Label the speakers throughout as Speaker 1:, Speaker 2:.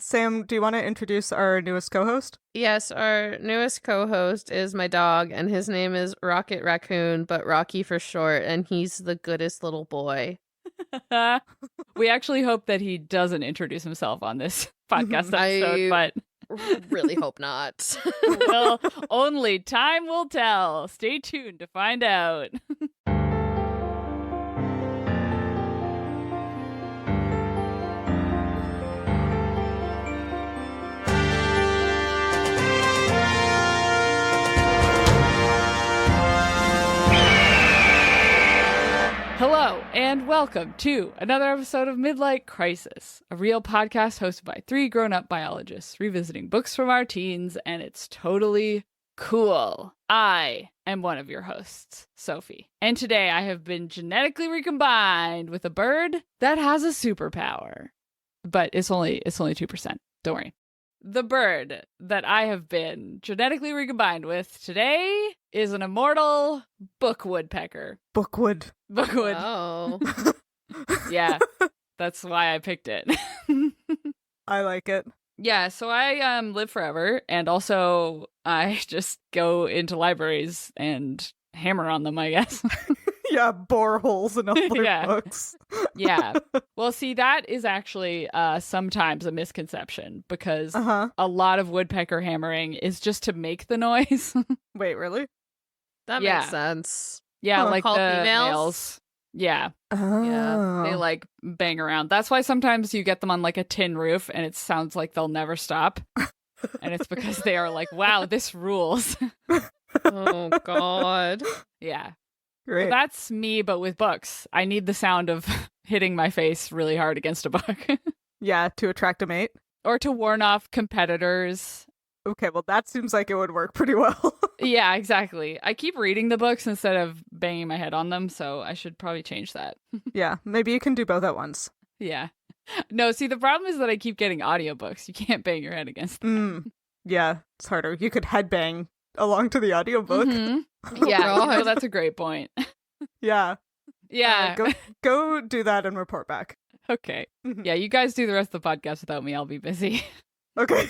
Speaker 1: Sam, do you want to introduce our newest co-host?
Speaker 2: Yes, our newest co-host is my dog, and his name is Rocket Raccoon, but Rocky for short, and he's the goodest little boy.
Speaker 3: We actually hope that he doesn't introduce himself on this podcast episode, but
Speaker 2: really hope not.
Speaker 3: well, only time will tell. Stay tuned to find out. Hello, and welcome to another episode of Midlight Crisis, a real podcast hosted by three grown-up biologists revisiting books from our teens, and it's totally cool. I am one of your hosts, Sophie, and today I have been genetically recombined with a bird that has a superpower. But it's only 2%. Don't worry. The bird that I have been genetically recombined with today is an immortal book woodpecker.
Speaker 1: Bookwood.
Speaker 2: Oh.
Speaker 3: Yeah, that's why I picked it.
Speaker 1: I like it.
Speaker 3: Yeah, so I live forever, and also I just go into libraries and hammer on them, I guess.
Speaker 1: Yeah, bore holes in all their
Speaker 3: Yeah.
Speaker 1: books.
Speaker 3: Yeah. Well, see, that is actually sometimes a misconception because a lot of woodpecker hammering is just to make the noise.
Speaker 1: Wait, really?
Speaker 2: That
Speaker 3: Yeah.
Speaker 2: makes sense.
Speaker 3: Yeah,
Speaker 1: Huh.
Speaker 3: like
Speaker 2: Call
Speaker 3: the
Speaker 2: females?
Speaker 3: males. Yeah,
Speaker 1: Oh.
Speaker 3: they like bang around. That's why sometimes you get them on like a tin roof and it sounds like they'll never stop. And it's because they are like, wow, this rules.
Speaker 2: Oh, God.
Speaker 3: Yeah.
Speaker 1: Great.
Speaker 3: So that's me, but with books. I need the sound of hitting my face really hard against a book.
Speaker 1: Yeah, to attract a mate.
Speaker 3: Or to warn off competitors.
Speaker 1: Okay, well, that seems like it would work pretty well.
Speaker 3: Yeah, exactly. I keep reading the books instead of banging my head on them, so I should probably change that.
Speaker 1: Yeah, maybe you can do both at once.
Speaker 3: Yeah. No, see, the problem is that I keep getting audiobooks. You can't bang your head against them.
Speaker 1: Yeah, it's harder. You could headbang along to the audiobook.
Speaker 3: Mhm. Yeah,
Speaker 2: God.
Speaker 3: well, that's a great point.
Speaker 1: Yeah.
Speaker 3: Yeah.
Speaker 1: Go do that and report back.
Speaker 3: Okay.
Speaker 1: Mhm.
Speaker 3: Yeah, you guys do the rest of the podcast without me. I'll be busy.
Speaker 1: Okay.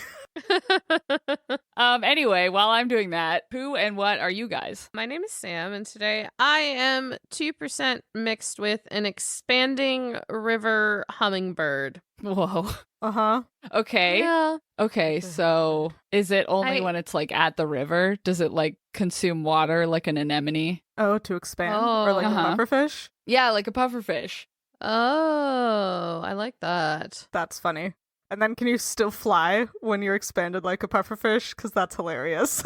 Speaker 3: Anyway, while I'm doing that, who and what are you guys?
Speaker 2: My name is Sam, and today I am 2% mixed with an expanding river hummingbird.
Speaker 3: Whoa.
Speaker 1: Uh-huh.
Speaker 3: Okay.
Speaker 2: Yeah.
Speaker 3: Okay, so is it only when it's like at the river? Does it like consume water like an anemone?
Speaker 1: Oh, to expand? Or like
Speaker 3: Uh-huh.
Speaker 1: a pufferfish?
Speaker 3: Yeah, like a pufferfish.
Speaker 2: Oh, I like that.
Speaker 1: That's funny. And then can you still fly when you're expanded like a pufferfish? Because that's hilarious.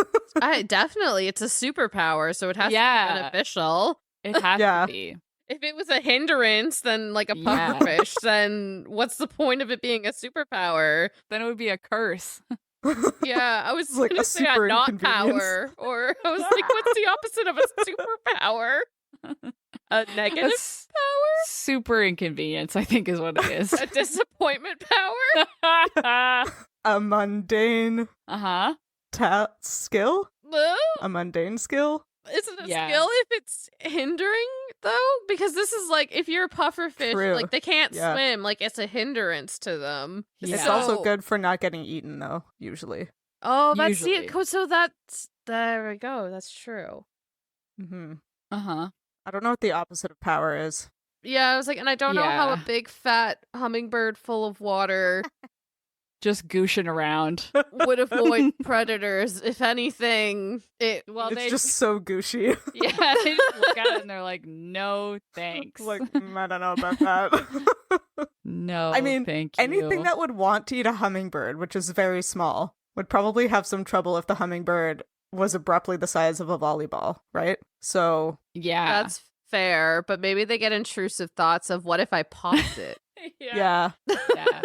Speaker 2: Definitely, it's a superpower, so it has to
Speaker 3: Yeah.
Speaker 2: be beneficial.
Speaker 3: It has
Speaker 1: Yeah.
Speaker 3: to be.
Speaker 2: If it was a hindrance, then like a
Speaker 3: Yeah.
Speaker 2: pufferfish, then what's the point of it being a superpower?
Speaker 3: Then it would be a curse.
Speaker 2: Yeah, I was
Speaker 1: It's like
Speaker 2: gonna
Speaker 1: a
Speaker 2: say
Speaker 1: super
Speaker 2: a not
Speaker 1: inconvenience.
Speaker 2: power, or I was like, what's the opposite of a superpower? A negative
Speaker 3: That's super inconvenience, I think is what it is.
Speaker 2: a disappointment power?
Speaker 1: A mundane
Speaker 3: Uh-huh.
Speaker 1: skill?
Speaker 2: No?
Speaker 1: A mundane skill?
Speaker 2: Is it a
Speaker 3: Yeah.
Speaker 2: skill if it's hindering though? Because this is like if you're a pufferfish,
Speaker 1: True.
Speaker 2: like they can't
Speaker 1: Yeah.
Speaker 2: swim, like it's a hindrance to them.
Speaker 3: Yeah.
Speaker 1: It's also good for not getting eaten, though, usually.
Speaker 2: Oh, that's
Speaker 3: Usually.
Speaker 2: so that's there we go. That's true.
Speaker 1: Mm-hmm.
Speaker 3: Uh-huh.
Speaker 1: I don't know what the opposite of power is.
Speaker 2: Yeah, I was like, and I don't know how a
Speaker 3: Yeah.
Speaker 2: big fat hummingbird full of water
Speaker 3: Just gooshing around.
Speaker 2: would avoid predators. If anything,
Speaker 3: Well,
Speaker 1: It's
Speaker 3: they
Speaker 1: just so gushy.
Speaker 3: yeah, they just look at it and they're like, no thanks.
Speaker 1: Like, I don't know about that.
Speaker 3: no,
Speaker 1: I mean,
Speaker 3: thank you.
Speaker 1: Anything that would want to eat a hummingbird, which is very small, would probably have some trouble if the hummingbird was abruptly the size of a volleyball, right? So,
Speaker 3: Yeah.
Speaker 2: that's fair. But maybe they get intrusive thoughts of what if I popped it?
Speaker 1: yeah,
Speaker 3: Yeah.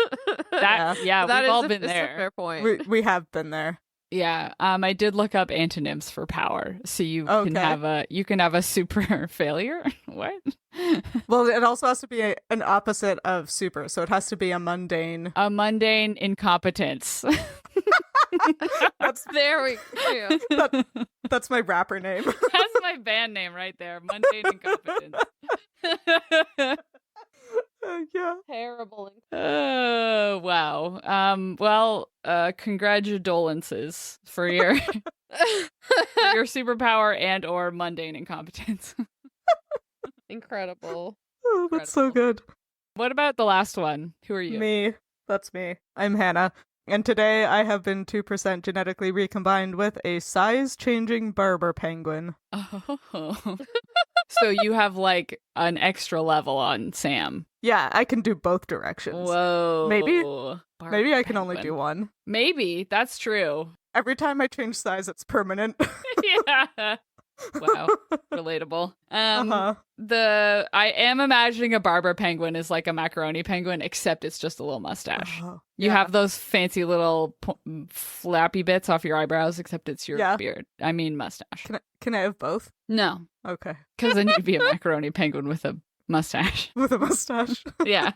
Speaker 3: That, yeah,
Speaker 2: That
Speaker 3: we've
Speaker 2: is
Speaker 3: all
Speaker 2: a-
Speaker 3: been
Speaker 2: it's a
Speaker 3: there.
Speaker 2: fair point.
Speaker 1: we have been there.
Speaker 3: Yeah. I did look up antonyms for power. So you can
Speaker 1: Okay.
Speaker 3: have a super failure. What?
Speaker 1: Well, it also has to be an opposite of super, so it has to be a mundane.
Speaker 3: A mundane incompetence.
Speaker 1: That's
Speaker 2: There we go.
Speaker 1: that's my rapper name.
Speaker 3: That's my band name right there. Mundane incompetence.
Speaker 1: Yeah.
Speaker 2: Terrible.
Speaker 3: Oh, wow. Well, congratulations for your your superpower and or mundane incompetence.
Speaker 2: Incredible.
Speaker 1: Oh, that's so good.
Speaker 3: What about the last one? Who are you?
Speaker 1: Me. That's me. I'm Hannah. And today I have been 2% genetically recombined with a size-changing Barber penguin.
Speaker 3: Oh. So you have like an extra level on Sam.
Speaker 1: Yeah, I can do both directions.
Speaker 3: Whoa.
Speaker 1: Maybe I can only do one.
Speaker 3: Maybe. That's true.
Speaker 1: Every time I change size, it's permanent.
Speaker 3: Yeah. Wow. Relatable.
Speaker 1: Uh-huh.
Speaker 3: I am imagining a Barber penguin is like a macaroni penguin, except it's just a little mustache. You
Speaker 1: Yeah.
Speaker 3: have those fancy little flappy bits off your eyebrows, except it's your beard. I mean mustache.
Speaker 1: Can I have both?
Speaker 3: No,
Speaker 1: Okay.
Speaker 3: because then you'd be a macaroni penguin with a mustache.
Speaker 1: With a mustache.
Speaker 3: Yeah.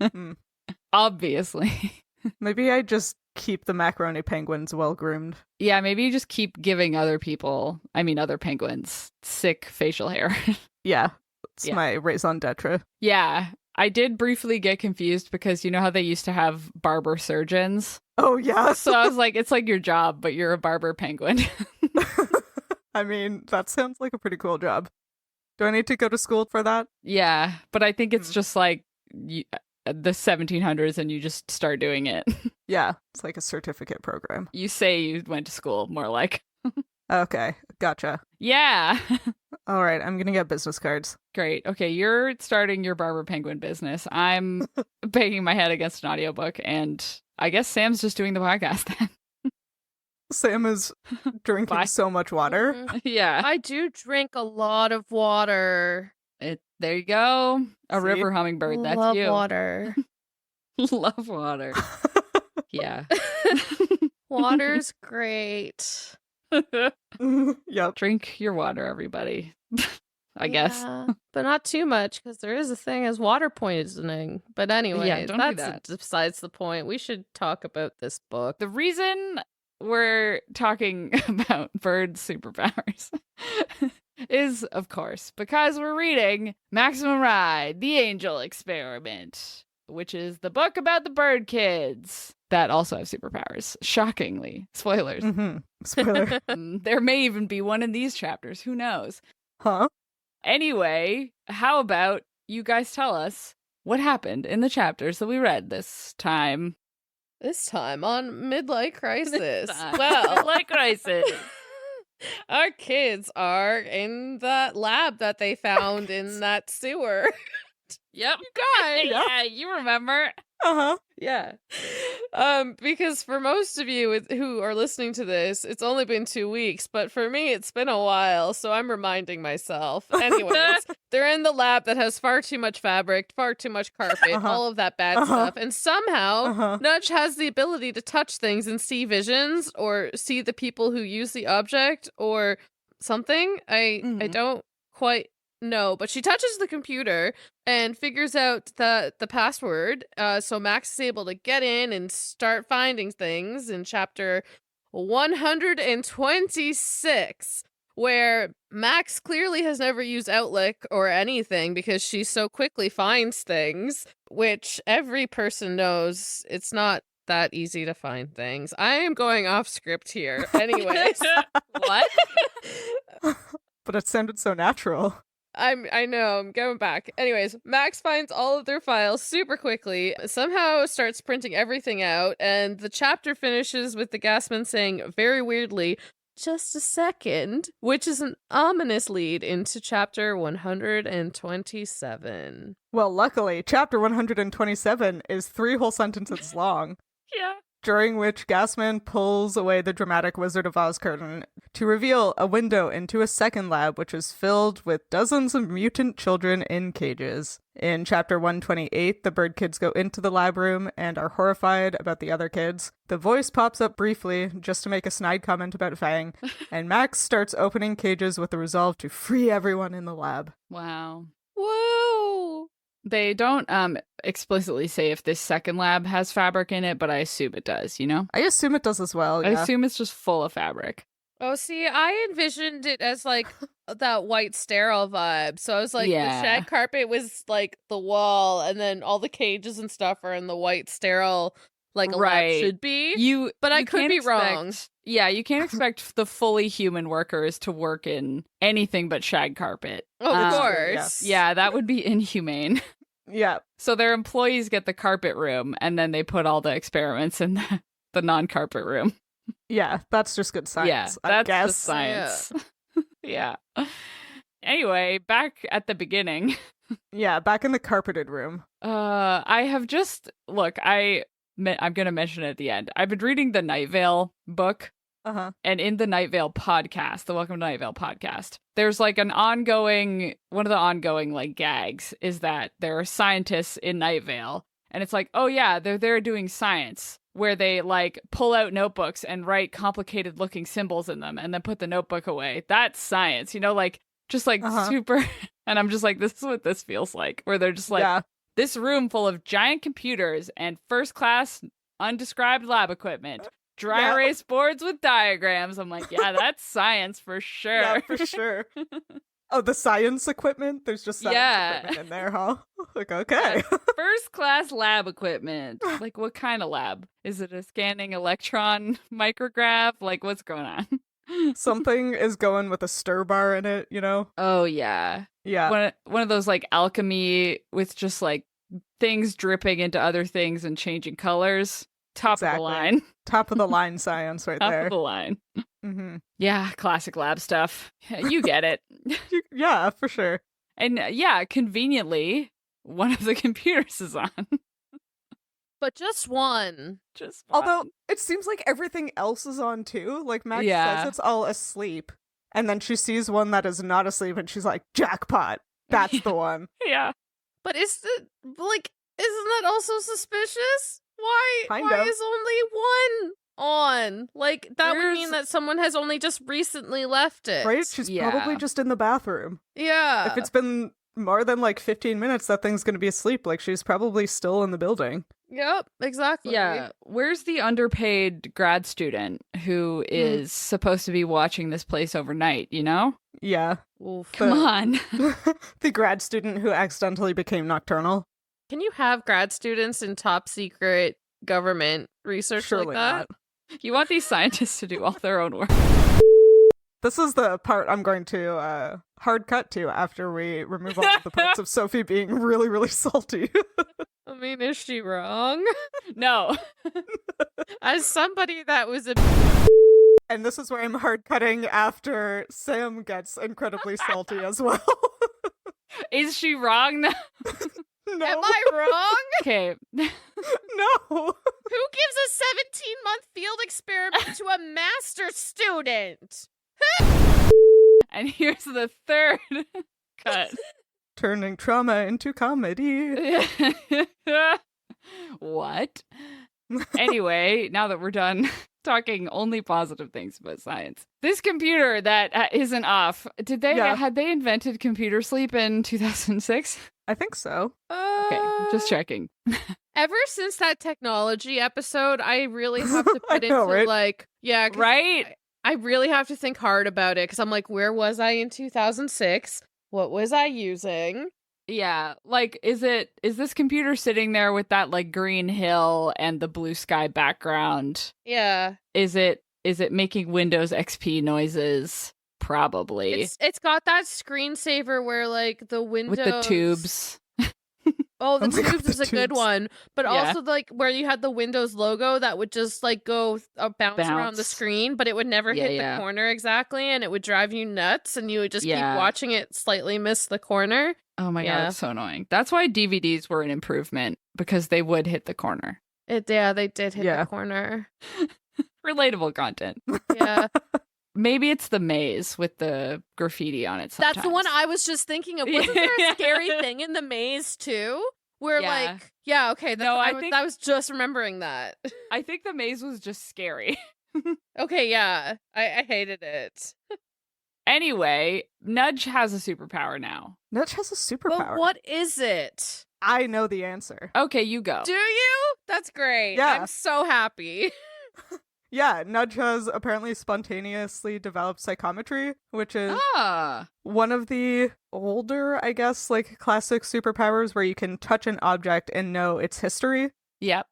Speaker 1: Mm.
Speaker 3: Obviously.
Speaker 1: Maybe I just keep the macaroni penguins well groomed.
Speaker 3: Yeah, maybe you just keep giving other penguins, sick facial hair.
Speaker 1: Yeah. It's
Speaker 3: Yeah.
Speaker 1: my raison d'etre.
Speaker 3: Yeah. I did briefly get confused because you know how they used to have barber surgeons?
Speaker 1: Oh, yeah.
Speaker 3: So I was like, it's like your job, but you're a barber penguin.
Speaker 1: I mean, that sounds like a pretty cool job. Do I need to go to school for that?
Speaker 3: Yeah, but I think it's just like the 1700s and you just start doing it.
Speaker 1: Yeah, it's like a certificate program.
Speaker 3: You say you went to school, more like.
Speaker 1: Okay, gotcha.
Speaker 3: Yeah.
Speaker 1: All right, I'm gonna get business cards.
Speaker 3: Great. Okay, you're starting your barber penguin business. I'm banging my head against an audiobook, and I guess Sam's just doing the podcast then.
Speaker 1: Sam is drinking
Speaker 3: Bye.
Speaker 1: so much water.
Speaker 2: Mhm.
Speaker 3: Yeah.
Speaker 2: I do drink a lot of water.
Speaker 3: There you go. A
Speaker 1: See?
Speaker 3: river hummingbird. That's
Speaker 2: Love
Speaker 3: you.
Speaker 2: water.
Speaker 3: Love water. Yeah.
Speaker 2: Water's great.
Speaker 1: Yep.
Speaker 3: Drink your water, everybody. I guess.
Speaker 2: Yeah, but not too much because there is a thing as water poisoning. But anyway,
Speaker 3: don't do
Speaker 2: that's
Speaker 3: that.
Speaker 2: besides the point. We should talk about this book.
Speaker 3: The reason we're talking about bird superpowers is, of course, because we're reading Maximum Ride, The Angel Experiment, which is the book about the bird kids that also have superpowers. Shockingly. Spoilers.
Speaker 1: Mm-hmm. Spoiler.
Speaker 3: There may even be one in these chapters. Who knows?
Speaker 1: Huh?
Speaker 3: Anyway, how about you guys tell us what happened in the chapters that we read this time?
Speaker 2: This time on Midlight Crisis.
Speaker 3: Well,
Speaker 2: Well,
Speaker 3: like crisis.
Speaker 2: our kids are in that lab that they found in that sewer.
Speaker 3: Yep.
Speaker 2: You guys.
Speaker 3: Yeah, you remember.
Speaker 1: Uh-huh.
Speaker 2: Yeah. Because for most of you who are listening to this, it's only been 2 weeks, but for me, it's been a while, so I'm reminding myself. Anyways, they're in the lab that has far too much fabric, far too much carpet,
Speaker 1: Uh-huh.
Speaker 2: all of that bad
Speaker 1: Uh-huh.
Speaker 2: stuff, and somehow
Speaker 1: Uh-huh.
Speaker 2: Nudge has the ability to touch things and see visions, or see the people who use the object, or something. I
Speaker 1: Mhm.
Speaker 2: don't quite know, but she touches the computer and figures out the password. So Max is able to get in and start finding things in chapter 126, where Max clearly has never used Outlook or anything because she so quickly finds things, which every person knows it's not that easy to find things. I am going off script here. Anyways.
Speaker 3: What?
Speaker 1: But it sounded so natural.
Speaker 2: I know, I'm going back. Anyways, Max finds all of their files super quickly, somehow starts printing everything out, and the chapter finishes with the gasman saying, very weirdly, just a second, which is an ominous lead into chapter 127.
Speaker 1: Well, luckily, chapter 127 is 3 whole sentences long,
Speaker 3: Yeah.
Speaker 1: during which Gasman pulls away the dramatic Wizard of Oz curtain to reveal a window into a second lab which is filled with dozens of mutant children in cages. In chapter 128, the bird kids go into the lab room and are horrified about the other kids. The voice pops up briefly just to make a snide comment about Fang, and Max starts opening cages with the resolve to free everyone in the lab.
Speaker 3: Wow.
Speaker 2: Whoa!
Speaker 3: They don't explicitly say if this second lab has fabric in it, but I assume it does, you know?
Speaker 1: I assume it does as well,
Speaker 3: I
Speaker 1: yeah.
Speaker 3: assume it's just full of fabric.
Speaker 2: Oh, see, I envisioned it as like that white sterile vibe. So I was like,
Speaker 3: Yeah.
Speaker 2: the shag carpet was like the wall, and then all the cages and stuff are in the white sterile, like a lab
Speaker 3: Right.
Speaker 2: should be. But I could
Speaker 3: can't
Speaker 2: be wrong.
Speaker 3: Yeah, you can't expect the fully human workers to work in anything but shag carpet.
Speaker 2: Oh, of
Speaker 1: true,
Speaker 2: course.
Speaker 3: Yeah, that would be inhumane.
Speaker 1: Yeah.
Speaker 3: So their employees get the carpet room, and then they put all the experiments in the non-carpet room.
Speaker 1: Yeah, that's just good science.
Speaker 3: Yeah,
Speaker 1: I
Speaker 3: that's
Speaker 1: guess.
Speaker 3: just science. Yeah. Anyway, back at the beginning.
Speaker 1: Yeah, back in the carpeted room.
Speaker 3: I have just I'm gonna mention it at the end. I've been reading the Night Vale book,
Speaker 1: Uh-huh.
Speaker 3: and in the Night Vale podcast, the Welcome to Night Vale podcast, there's like one of the ongoing like gags is that there are scientists in Night Vale, and it's like, oh yeah, they're there doing science, where they like pull out notebooks and write complicated looking symbols in them and then put the notebook away. That's science, like just like super. And I'm just like, this is what this feels like, where they're just like, this room full of giant computers and first class undescribed lab equipment, dry erase boards with diagrams. I'm like, yeah, that's science for sure.
Speaker 1: Yeah, for sure. Oh, the science equipment? There's just science equipment in there, huh? Like, okay.
Speaker 3: First class lab equipment. Like, what kind of lab? Is it a scanning electron micrograph? Like, what's going on?
Speaker 1: Something is going with a stir bar in it,
Speaker 3: Oh, yeah.
Speaker 1: Yeah.
Speaker 3: One of those, like, alchemy with just, like, things dripping into other things and changing colors. Top of the line.
Speaker 1: Top of the line science right
Speaker 3: Top
Speaker 1: there.
Speaker 3: of the line.
Speaker 1: Mm-hmm.
Speaker 3: Yeah, classic lab stuff. You get it.
Speaker 1: Yeah, for sure.
Speaker 3: And yeah, conveniently, one of the computers is on.
Speaker 2: But just one.
Speaker 3: Just one.
Speaker 1: Although, it seems like everything else is on too. Like, Max says it's all asleep. And then she sees one that is not asleep and she's like, jackpot. That's the one.
Speaker 3: Yeah.
Speaker 2: But isn't that also suspicious? Why is only one on? Like, that would mean that someone has only just recently left it.
Speaker 1: Right? She's probably just in the bathroom.
Speaker 2: Yeah.
Speaker 1: If it's been more than like 15 minutes, that thing's going to be asleep. Like, she's probably still in the building.
Speaker 2: Yep, exactly.
Speaker 3: Yeah. Where's the underpaid grad student who is supposed to be watching this place overnight,
Speaker 1: Yeah.
Speaker 3: Come on.
Speaker 1: The grad student who accidentally became nocturnal.
Speaker 2: Can you have grad students in top secret government research
Speaker 1: Surely
Speaker 2: like that?
Speaker 1: not.
Speaker 3: You want these scientists to do all their own work.
Speaker 1: This is the part I'm going to hard cut to after we remove all of the parts of Sophie being really, really salty.
Speaker 2: I mean, is she wrong?
Speaker 3: No.
Speaker 2: As somebody that was a...
Speaker 1: And this is where I'm hard cutting after Sam gets incredibly salty as well.
Speaker 3: Is she wrong now?
Speaker 1: No.
Speaker 2: Am I wrong?
Speaker 3: Okay.
Speaker 1: No.
Speaker 2: Who gives a 17-month field experiment to a master student?
Speaker 3: And here's the third cut.
Speaker 1: Turning trauma into comedy.
Speaker 3: What? Anyway, now that we're done talking only positive things about science, this computer that isn't off, had they invented computer sleep in 2006?
Speaker 1: I think so.
Speaker 3: Okay, just checking.
Speaker 2: Ever since that technology episode, I really have to put into
Speaker 1: right?
Speaker 2: like, yeah,
Speaker 3: Right?
Speaker 2: I really have to think hard about it because I'm like, where was I in 2006? What was I using?
Speaker 3: Yeah, like, is this computer sitting there with that, like, green hill and the blue sky background?
Speaker 2: Yeah.
Speaker 3: Is it making Windows XP noises? Probably.
Speaker 2: It's got that screensaver where, like, the windows...
Speaker 3: With the tubes.
Speaker 2: Oh, the
Speaker 1: Oh my God,
Speaker 2: tubes is
Speaker 1: the
Speaker 2: a good
Speaker 1: tubes.
Speaker 2: one. But
Speaker 3: Yeah.
Speaker 2: also, like, where you had the Windows logo that would just, like, go bounce around the screen, but it would never hit the corner exactly, and it would drive you nuts, and you would just keep watching it slightly miss the corner.
Speaker 3: Oh my God, it's so annoying. That's why DVDs were an improvement, because they would hit the corner.
Speaker 2: They did hit the corner.
Speaker 3: Relatable content.
Speaker 2: Yeah.
Speaker 3: Maybe it's the maze with the graffiti on it sometimes.
Speaker 2: That's the one I was just thinking of. Wasn't there a scary thing in the maze too? Where okay, I was just remembering that.
Speaker 3: I think the maze was just scary.
Speaker 2: Okay, yeah. I hated it.
Speaker 3: Anyway, Nudge has a superpower now.
Speaker 1: Nudge has a superpower.
Speaker 2: But what is it?
Speaker 1: I know the answer.
Speaker 3: Okay, you go.
Speaker 2: Do you? That's great.
Speaker 1: Yeah.
Speaker 2: I'm so happy.
Speaker 1: Yeah, Nudge has apparently spontaneously developed psychometry, which is
Speaker 3: Ah.
Speaker 1: one of the older, I guess, like classic superpowers where you can touch an object and know its history.
Speaker 3: Yep.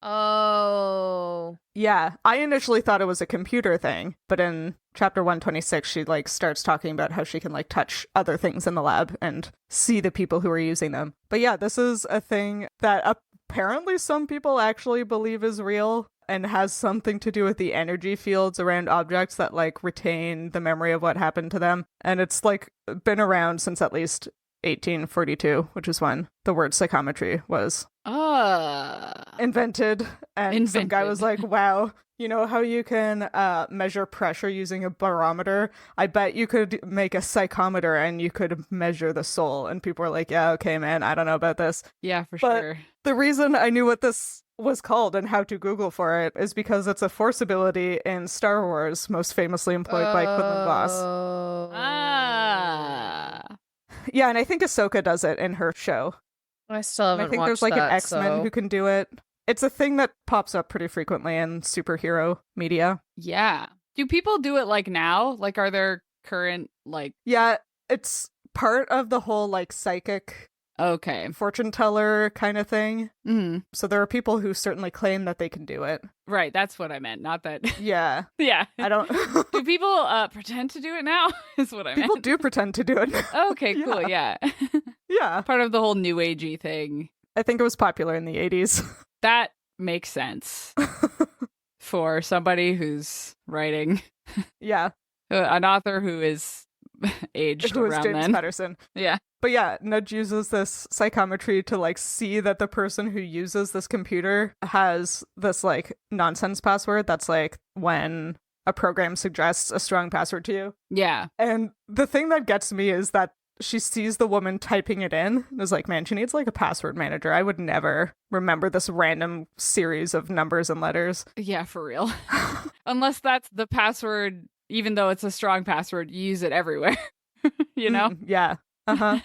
Speaker 2: Oh.
Speaker 1: Yeah, I initially thought it was a computer thing, but in chapter 126, she like starts talking about how she can like touch other things in the lab and see the people who are using them. But yeah, this is a thing that apparently some people actually believe is real and has something to do with the energy fields around objects that like retain the memory of what happened to them. And it's like been around since at least 1842, which is when the word psychometry was invented. And some guy was like, wow, you know how you can measure pressure using a barometer? I bet you could make a psychometer and you could measure the soul. And people were like, yeah, okay, man, I don't know about this.
Speaker 3: Yeah, for
Speaker 1: But
Speaker 3: sure.
Speaker 1: the reason I knew what this was called and how to Google for it is because it's a force ability in Star Wars, most famously employed by Quinlan Voss.
Speaker 3: Ah.
Speaker 1: Yeah, and I think Ahsoka does it in her show.
Speaker 2: I still
Speaker 1: And
Speaker 2: haven't
Speaker 1: I think
Speaker 2: watched
Speaker 1: there's like
Speaker 2: that,
Speaker 1: an X-Men who can do it. It's a thing that pops up pretty frequently in superhero media.
Speaker 3: Yeah. Do people do it like now? Like, are there current, like...
Speaker 1: Yeah, it's part of the whole like psychic
Speaker 3: Okay.
Speaker 1: fortune teller kind of thing.
Speaker 3: Mm-hmm.
Speaker 1: So there are people who certainly claim that they can do it.
Speaker 3: Right, that's what I meant. Not that...
Speaker 1: Yeah.
Speaker 3: Yeah.
Speaker 1: I don't...
Speaker 3: Do people pretend to do it now? Is what I
Speaker 1: People
Speaker 3: meant.
Speaker 1: do pretend to do it.
Speaker 3: Okay, cool, yeah.
Speaker 1: Yeah.
Speaker 3: Part of the whole new agey thing.
Speaker 1: I think it was popular in the 80s.
Speaker 3: That makes sense for somebody who's writing,
Speaker 1: Yeah.
Speaker 3: an author who is aged
Speaker 1: Who is
Speaker 3: around
Speaker 1: James
Speaker 3: then.
Speaker 1: Patterson.
Speaker 3: Yeah.
Speaker 1: But yeah, Nudge uses this psychometry to like see that the person who uses this computer has this like nonsense password that's like when a program suggests a strong password to you.
Speaker 3: Yeah.
Speaker 1: And the thing that gets me is that she sees the woman typing it in and is like, man, she needs like a password manager. I would never remember this random series of numbers and letters.
Speaker 3: Yeah, for real. Unless that's the password, even though it's a strong password, you use it everywhere. You know?
Speaker 1: Yeah. Uh-huh.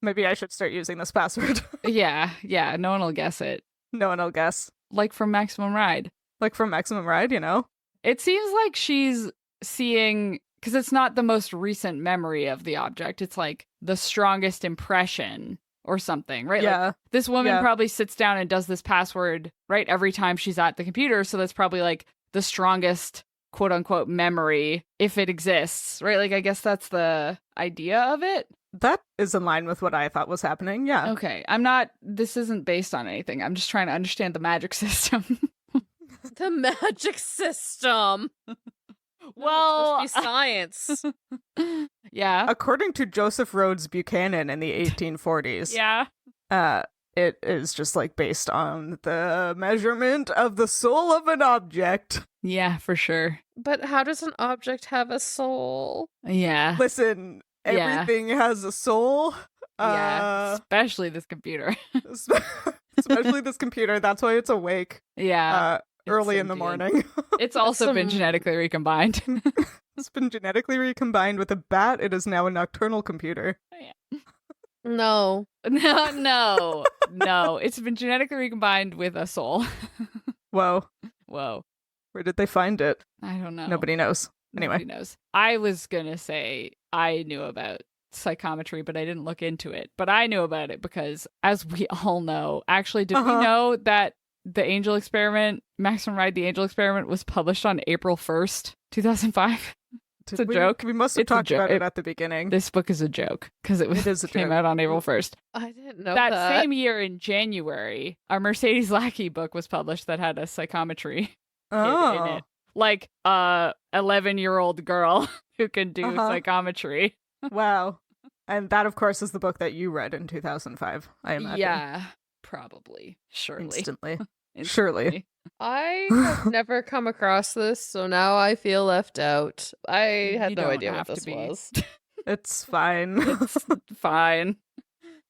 Speaker 1: Maybe I should start using this password.
Speaker 3: Yeah, no one will guess it.
Speaker 1: No one will guess.
Speaker 3: Like from Maximum Ride.
Speaker 1: Like from Maximum Ride, you know?
Speaker 3: It seems like she's seeing, because it's not the most recent memory of the object, it's like the strongest impression or something, right?
Speaker 1: Yeah.
Speaker 3: Like, this woman probably sits down and does this password, right, every time she's at the computer, so that's probably like the strongest quote unquote memory if it exists, right? Like, I guess that's the idea of it.
Speaker 1: That is in line with what I thought was happening, yeah.
Speaker 3: Okay, this isn't based on anything. I'm just trying to understand the magic system.
Speaker 2: The magic system.
Speaker 3: Well,
Speaker 2: it's supposed to be science.
Speaker 3: Yeah.
Speaker 1: According to Joseph Rhodes Buchanan in the 1840s,
Speaker 3: Yeah.
Speaker 1: it is just like based on the measurement of the soul of an object.
Speaker 3: Yeah, for sure.
Speaker 2: But how does an object have a soul?
Speaker 3: Yeah.
Speaker 1: Listen, everything has a soul.
Speaker 3: Yeah. Especially this computer.
Speaker 1: Especially this computer. That's why it's awake.
Speaker 3: Yeah.
Speaker 1: Early in the
Speaker 3: sentient.
Speaker 1: morning.
Speaker 3: It's also been genetically recombined.
Speaker 1: It's been genetically recombined with a bat. It is now a nocturnal computer.
Speaker 2: No.
Speaker 3: No. It's been genetically recombined with a soul.
Speaker 1: Whoa.
Speaker 3: Where
Speaker 1: did they find it?
Speaker 3: I don't know.
Speaker 1: Nobody knows. Anyway.
Speaker 3: Nobody knows. I was gonna say I knew about psychometry, but I didn't look into it. But I knew about it because, as we all know, actually, did we know that the Angel Experiment, Maximum Ride, the Angel Experiment, was published on April 1st, 2005? It's a joke.
Speaker 1: We must have talked about it at the beginning.
Speaker 3: This book is a joke because it came out on April 1st.
Speaker 2: I didn't know
Speaker 3: that same year in January, a Mercedes Lackey book was published that had a psychometry in it. Like a 11-year-old girl who can do psychometry.
Speaker 1: Wow. And that, of course, is the book that you read in 2005, I imagine.
Speaker 3: Yeah, probably. Surely.
Speaker 1: Instantly. Surely.
Speaker 2: I have never come across this, so now I feel left out. I had no idea what this was.
Speaker 1: It's fine.
Speaker 3: It's fine.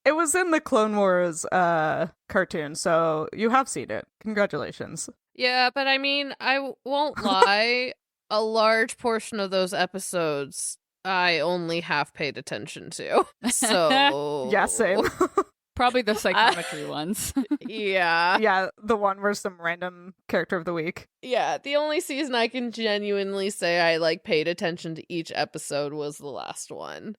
Speaker 1: It was in the Clone Wars cartoon, so you have seen it. Congratulations.
Speaker 2: Yeah, but I mean, I won't lie. A large portion of those episodes I only half paid attention to. So
Speaker 1: Yeah, same.
Speaker 3: Probably the psychometry ones.
Speaker 2: Yeah.
Speaker 1: Yeah, the one where some random character of the week.
Speaker 2: Yeah, the only season I can genuinely say I like paid attention to each episode was the last one.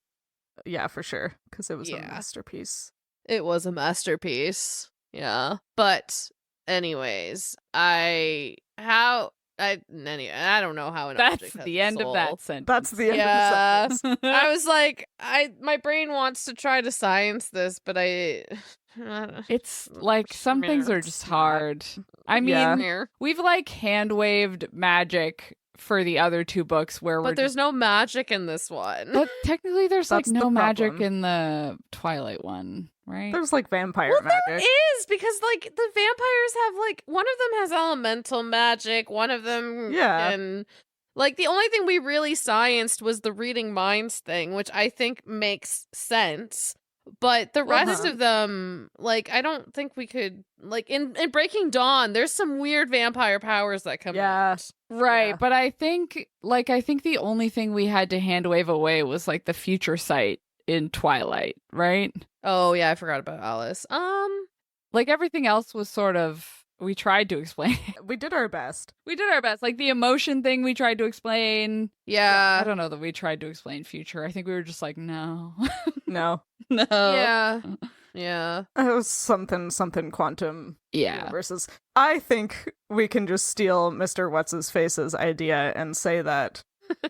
Speaker 1: Yeah, for sure, because it was a
Speaker 2: Yeah.
Speaker 1: masterpiece.
Speaker 2: It was a masterpiece. Yeah. But anyways, I don't know how an
Speaker 3: That's
Speaker 2: object has
Speaker 3: the
Speaker 2: a
Speaker 3: end of
Speaker 2: soul.
Speaker 3: that sentence.
Speaker 1: That's the end
Speaker 2: Yeah.
Speaker 1: of the sentence.
Speaker 2: I was like, my brain wants to try to science this, but
Speaker 3: It's like some things are just hard. I mean,
Speaker 1: Yeah.
Speaker 3: we've like hand-waved magic for the other two books where we're
Speaker 2: but there's no magic in this one.
Speaker 3: But technically there's like
Speaker 1: That's
Speaker 3: no
Speaker 1: the
Speaker 3: magic
Speaker 1: problem.
Speaker 3: in the Twilight one, right?
Speaker 1: There's like vampire
Speaker 2: Well,
Speaker 1: magic.
Speaker 2: there is, because like the vampires have like one of them has elemental magic, one of them can like the only thing we really scienced was the reading minds thing, which I think makes sense. But the rest of them, like, I don't think we could like in Breaking Dawn, there's some weird vampire powers that come out.
Speaker 3: Right,
Speaker 1: Yeah.
Speaker 3: but I think the only thing we had to hand wave away was like the future sight in Twilight, right?
Speaker 2: Oh yeah, I forgot about Alice.
Speaker 3: Like everything else was sort of we tried to explain.
Speaker 1: We did our best.
Speaker 3: We did our best. Like the emotion thing we tried to explain. I
Speaker 2: Yeah.
Speaker 3: don't know that we tried to explain future. I think we were just like, no.
Speaker 1: No.
Speaker 3: No.
Speaker 2: Yeah. Yeah.
Speaker 1: It was something quantum
Speaker 3: Yeah.
Speaker 1: universes. I think we can just steal Mr. What's-His-Face's idea and say that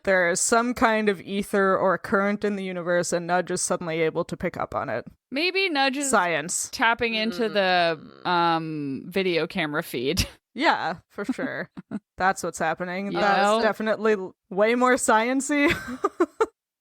Speaker 1: there is some kind of ether or current in the universe and Nudge is suddenly able to pick up on it.
Speaker 3: Maybe Nudge is
Speaker 1: Science.
Speaker 3: tapping into the video camera feed.
Speaker 1: Yeah, for sure. That's what's happening.
Speaker 3: You
Speaker 1: That's
Speaker 3: know?
Speaker 1: definitely way more science-y.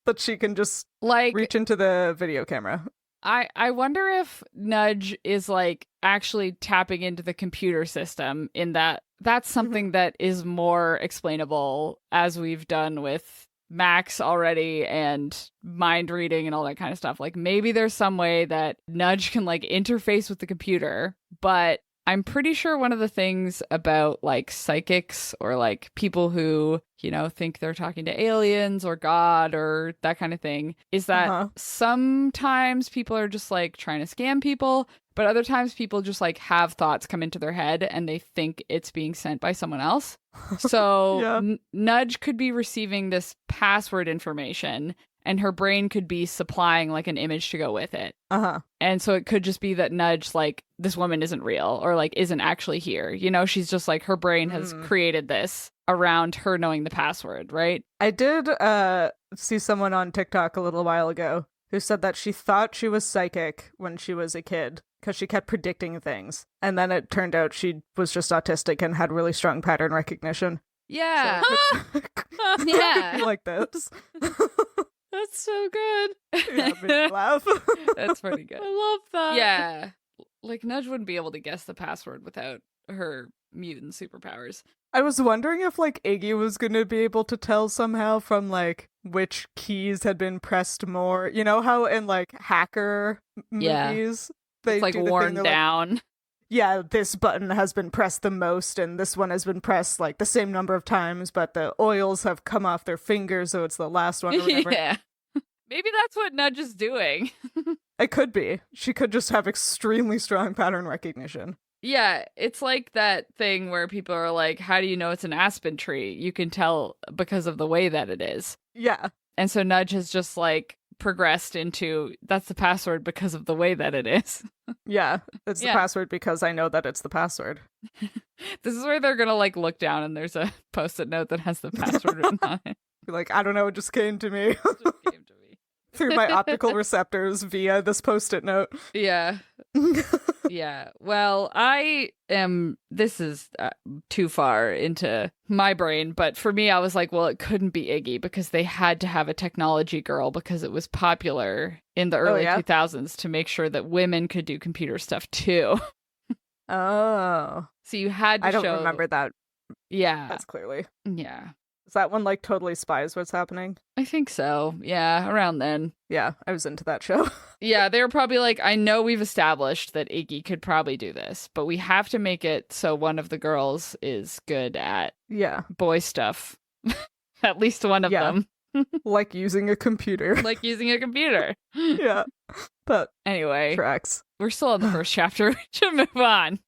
Speaker 1: That she can just
Speaker 3: Like
Speaker 1: reach into the video camera.
Speaker 3: I wonder if Nudge is like actually tapping into the computer system in that's something that is more explainable as we've done with Max already and mind reading and all that kind of stuff. Like maybe there's some way that Nudge can like interface with the computer, but I'm pretty sure one of the things about like psychics or like people who, you know, think they're talking to aliens or God or that kind of thing is that sometimes people are just like trying to scam people, but other times people just like have thoughts come into their head and they think it's being sent by someone else. So Nudge could be receiving this password information and her brain could be supplying like an image to go with it. And so it could just be that Nudge, like, this woman isn't real or like isn't actually here. You know, she's just like her brain has created this around her knowing the password, right?
Speaker 1: I did see someone on TikTok a little while ago who said that she thought she was psychic when she was a kid because she kept predicting things. And then it turned out she was just autistic and had really strong pattern recognition.
Speaker 3: Yeah.
Speaker 1: So
Speaker 3: Yeah.
Speaker 1: like this.
Speaker 2: That's so good.
Speaker 1: Yeah, it made me laugh.
Speaker 3: That's pretty good.
Speaker 2: I love that.
Speaker 3: Yeah. Like Nudge wouldn't be able to guess the password without her mutant superpowers.
Speaker 1: I was wondering if like Iggy was going to be able to tell somehow from like which keys had been pressed more. You know how in like hacker movies they
Speaker 3: It's like
Speaker 1: do the
Speaker 3: worn
Speaker 1: thing, they're like,
Speaker 3: down.
Speaker 1: yeah, this button has been pressed the most and this one has been pressed like the same number of times, but the oils have come off their fingers, so it's the last one or whatever.
Speaker 3: Yeah. Maybe that's what Nudge is doing.
Speaker 1: It could be. She could just have extremely strong pattern recognition.
Speaker 3: Yeah, it's like that thing where people are like, how do you know it's an aspen tree? You can tell because of the way that it is.
Speaker 1: Yeah.
Speaker 3: And so Nudge has just like progressed into that's the password because of the way that it is.
Speaker 1: Yeah. It's the password because I know that it's the password.
Speaker 3: This is where they're going to like look down and there's a post-it note that has the password written on it.
Speaker 1: Be like, I don't know, it just came to me.
Speaker 3: It just came to me.
Speaker 1: Through my optical receptors via this post-it note.
Speaker 3: Yeah. Yeah. Well, this is too far into my brain, but for me, I was like, well, it couldn't be Iggy because they had to have a technology girl because it was popular in the early 2000s to make sure that women could do computer stuff too.
Speaker 1: Oh.
Speaker 3: So you had to
Speaker 1: I don't
Speaker 3: show...
Speaker 1: remember that.
Speaker 3: Yeah.
Speaker 1: That's clearly.
Speaker 3: Yeah.
Speaker 1: Is that one like totally spies what's happening?
Speaker 3: I think so. Yeah, around then.
Speaker 1: Yeah, I was into that show.
Speaker 3: Yeah, they were probably like, I know we've established that Iggy could probably do this, but we have to make it so one of the girls is good at boy stuff. At least one of them.
Speaker 1: Like using a computer.
Speaker 3: Like using a computer.
Speaker 1: Yeah. But
Speaker 3: anyway,
Speaker 1: tracks.
Speaker 3: We're still in the first chapter. We should move on.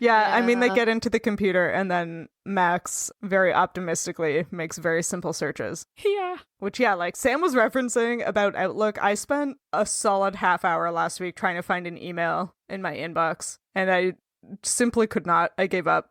Speaker 1: Yeah, I mean, they
Speaker 2: Yeah.
Speaker 1: get into the computer and then Max very optimistically makes very simple searches.
Speaker 3: Yeah.
Speaker 1: Which, yeah, like Sam was referencing about Outlook. I spent a solid half hour last week trying to find an email in my inbox, and I simply could not. I gave up.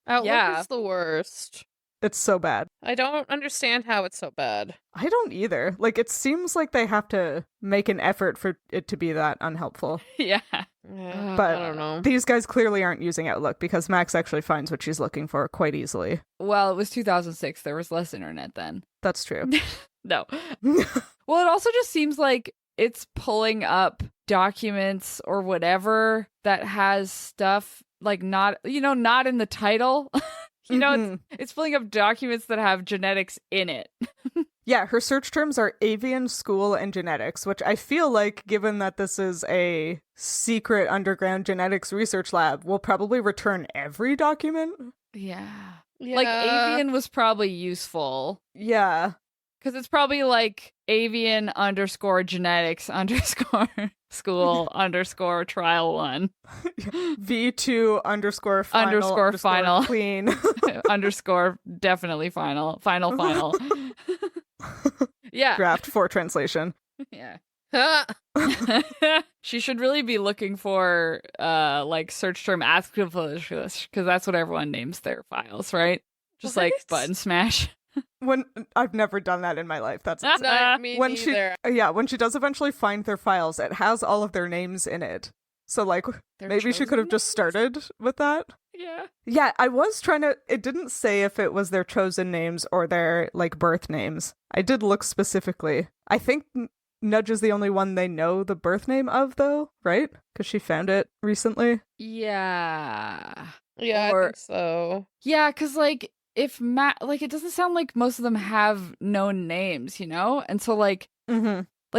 Speaker 2: Outlook
Speaker 3: Yeah.
Speaker 2: is the worst.
Speaker 1: It's so bad.
Speaker 2: I don't understand how it's so bad.
Speaker 1: I don't either. Like, it seems like they have to make an effort for it to be that unhelpful.
Speaker 3: Yeah.
Speaker 2: Yeah,
Speaker 1: But
Speaker 2: I don't know.
Speaker 1: these guys clearly aren't using Outlook because Max actually finds what she's looking for quite easily.
Speaker 3: Well, it was 2006. There was less internet then.
Speaker 1: That's true.
Speaker 3: No. Well, it also just seems like it's pulling up documents or whatever that has stuff like not in the title.
Speaker 1: Mhm.
Speaker 3: It's pulling up documents that have genetics in it.
Speaker 1: Yeah, her search terms are avian school and genetics, which I feel like, given that this is a secret underground genetics research lab, will probably return every document.
Speaker 3: Yeah.
Speaker 2: Yeah.
Speaker 3: Like avian was probably useful
Speaker 1: Yeah.
Speaker 3: because it's probably like avian _ genetics _ school _ trial 1
Speaker 1: V2 _ final
Speaker 3: _ final
Speaker 1: clean.
Speaker 3: _ definitely final. Yeah.
Speaker 1: Draft for translation.
Speaker 3: Yeah.
Speaker 2: Ha!
Speaker 3: She should really be looking for like search term because that's what everyone names their files, right? Just like
Speaker 2: What?
Speaker 3: button smash.
Speaker 1: When I've never done that in my life. That's
Speaker 2: Not me
Speaker 1: when
Speaker 2: neither.
Speaker 1: when she does eventually find their files, it has all of their names in it. So like
Speaker 3: Their
Speaker 1: maybe she could have
Speaker 3: chosen
Speaker 1: just started with that.
Speaker 3: Yeah.
Speaker 1: Yeah, I was trying to. It didn't say if it was their chosen names or their like birth names. I did look specifically. I think Nudge is the only one they know the birth name of, though, right? Because she found it recently.
Speaker 3: Yeah.
Speaker 2: Yeah, I
Speaker 3: Or-
Speaker 2: think so.
Speaker 3: Yeah, because like if it doesn't sound like most of them have known names, and so like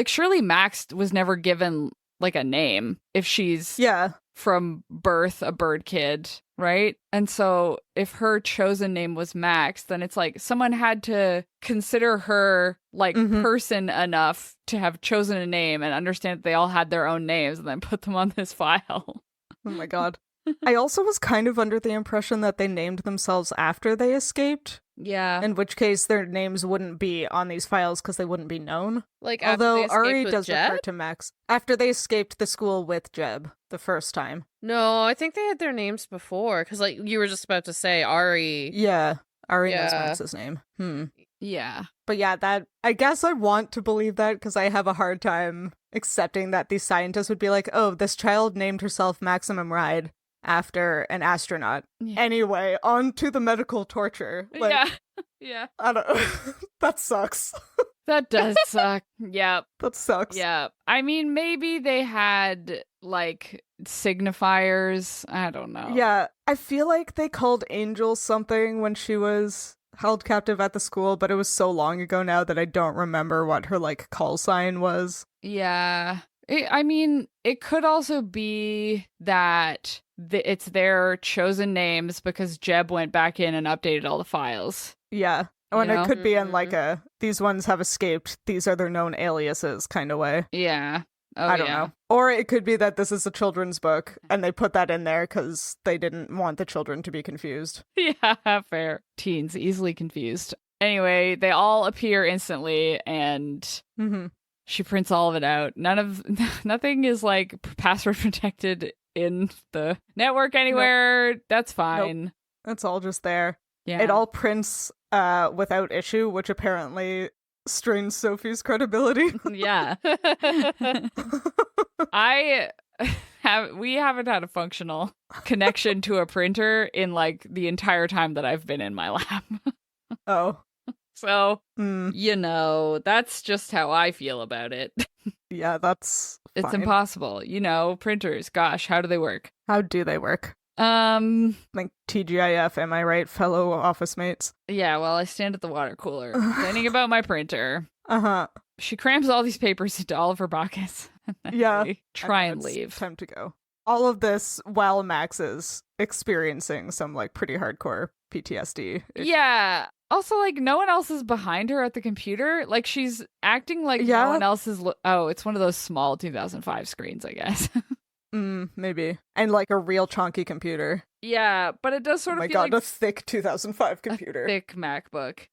Speaker 3: surely Max was never given like a name if she's
Speaker 1: Yeah.
Speaker 3: from birth a bird kid, right? And so if her chosen name was Max, then it's like someone had to consider her like person enough to have chosen a name and understand that they all had their own names and then put them on this file.
Speaker 1: Oh my god. I also was kind of under the impression that they named themselves after they escaped,
Speaker 3: Yeah.
Speaker 1: in which case their names wouldn't be on these files because they wouldn't be known.
Speaker 2: Like after
Speaker 1: Although
Speaker 2: they escaped
Speaker 1: Ari
Speaker 2: with
Speaker 1: does
Speaker 2: Jed?
Speaker 1: refer to Max after they escaped the school with Jeb the first time.
Speaker 2: No, I think they had their names before because like you were just about to say Ari.
Speaker 1: Yeah, Ari knows
Speaker 2: Yeah.
Speaker 1: Max's name.
Speaker 3: Yeah.
Speaker 1: But yeah, that I guess I want to believe that because I have a hard time accepting that these scientists would be like, oh, this child named herself Maximum Ride after an astronaut.
Speaker 3: Yeah.
Speaker 1: Anyway, on to the medical torture. Like,
Speaker 3: Yeah. Yeah.
Speaker 1: I don't that sucks.
Speaker 3: That does suck. Yep.
Speaker 1: That sucks.
Speaker 3: Yeah. I mean, maybe they had like signifiers. I don't know.
Speaker 1: Yeah, I feel like they called Angel something when she was held captive at the school, but it was so long ago now that I don't remember what her like call sign was.
Speaker 3: Yeah. I mean, it could also be that it's their chosen names because Jeb went back in and updated all the files.
Speaker 1: Yeah. Oh, and
Speaker 3: You
Speaker 1: it
Speaker 3: know?
Speaker 1: could be in like a these ones have escaped, these are their known aliases kind of way.
Speaker 3: Yeah. Oh,
Speaker 1: I don't
Speaker 3: yeah.
Speaker 1: know. Or it could be that this is a children's book and they put that in there because they didn't want the children to be confused.
Speaker 3: Yeah, fair. Teens easily confused. Anyway, they all appear instantly and she prints all of it out. Nothing is like password protected in the network anywhere. That's fine.
Speaker 1: It's all just there.
Speaker 3: Yeah.
Speaker 1: It all prints without issue, which apparently strains Sophie's credibility.
Speaker 3: Yeah. We haven't had a functional connection to a printer in like the entire time that I've been in my lab.
Speaker 1: Oh.
Speaker 3: So, that's just how I feel about it.
Speaker 1: Yeah, that's
Speaker 3: It's
Speaker 1: fine.
Speaker 3: impossible. Printers, gosh, how do they work?
Speaker 1: How do they work? Like TGIF, am I right, fellow office mates?
Speaker 3: Yeah, well, I stand at the water cooler complaining about my printer.
Speaker 1: Uh-huh.
Speaker 3: She crams all these papers into all of her pockets.
Speaker 1: Yeah.
Speaker 3: They try and
Speaker 1: It's
Speaker 3: leave.
Speaker 1: Time to go. All of this while Max is experiencing some like pretty hardcore PTSD.
Speaker 3: Yeah. Also, like, no one else is behind her at the computer. Like, she's acting like no one else is. Oh, it's one of those small 2005 screens, I guess.
Speaker 1: Maybe. And like a real chonky computer.
Speaker 3: Yeah, but it does sort
Speaker 1: Oh
Speaker 3: of
Speaker 1: my
Speaker 3: feel
Speaker 1: god,
Speaker 3: like
Speaker 1: a thick 2005 computer.
Speaker 3: thick MacBook.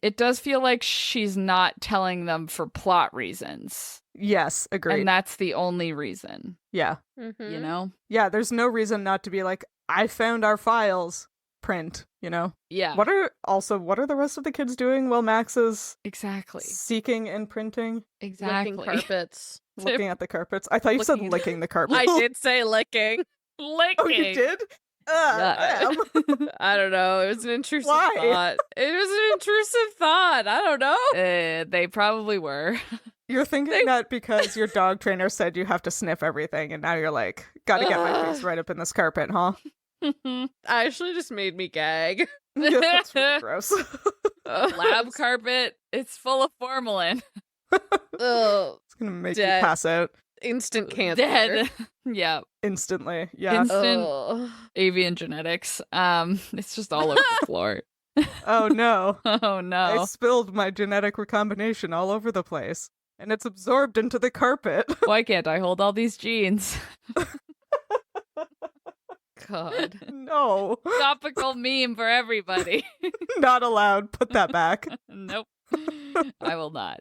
Speaker 3: It does feel like she's not telling them for plot reasons.
Speaker 1: Yes, agreed.
Speaker 3: And that's the only reason,
Speaker 1: Yeah.
Speaker 2: Mhm.
Speaker 3: you know?
Speaker 1: Yeah, there's no reason not to be like, I found our files. Print, you know?
Speaker 3: Yeah.
Speaker 1: What are the rest of the kids doing while Max is
Speaker 3: Exactly.
Speaker 1: seeking and printing?
Speaker 3: Exactly.
Speaker 2: Licking carpets.
Speaker 1: Looking at the carpets? I thought you said
Speaker 2: Looking at-
Speaker 1: licking the carpets.
Speaker 2: I did say licking.
Speaker 3: Licking.
Speaker 1: Oh, you did?
Speaker 3: Yeah.
Speaker 2: I don't know. It was an intrusive
Speaker 1: Why?
Speaker 2: thought. It was an intrusive thought. I don't know.
Speaker 3: They probably were.
Speaker 1: You're thinking that because your dog trainer said you have to sniff everything, and now you're like, gotta get my face right up in this carpet, huh?
Speaker 2: Actually just made me gag.
Speaker 1: Yeah, that's really gross.
Speaker 3: Lab carpet, it's full of formalin.
Speaker 2: Ugh.
Speaker 1: It's gonna make
Speaker 2: Dead.
Speaker 1: you pass out
Speaker 2: Instant cancer.
Speaker 3: Dead. Yeah.
Speaker 1: instantly. Yeah.
Speaker 3: Instant
Speaker 2: Ugh.
Speaker 3: avian genetics. It's just all over the floor.
Speaker 1: Oh no.
Speaker 3: Oh
Speaker 1: I
Speaker 3: no.
Speaker 1: spilled my genetic recombination all over the place. And it's absorbed into the carpet.
Speaker 3: Why can't I hold all these genes?
Speaker 2: God.
Speaker 1: No.
Speaker 3: Topical meme for everybody.
Speaker 1: Not allowed. Put that back.
Speaker 3: Nope. I will not.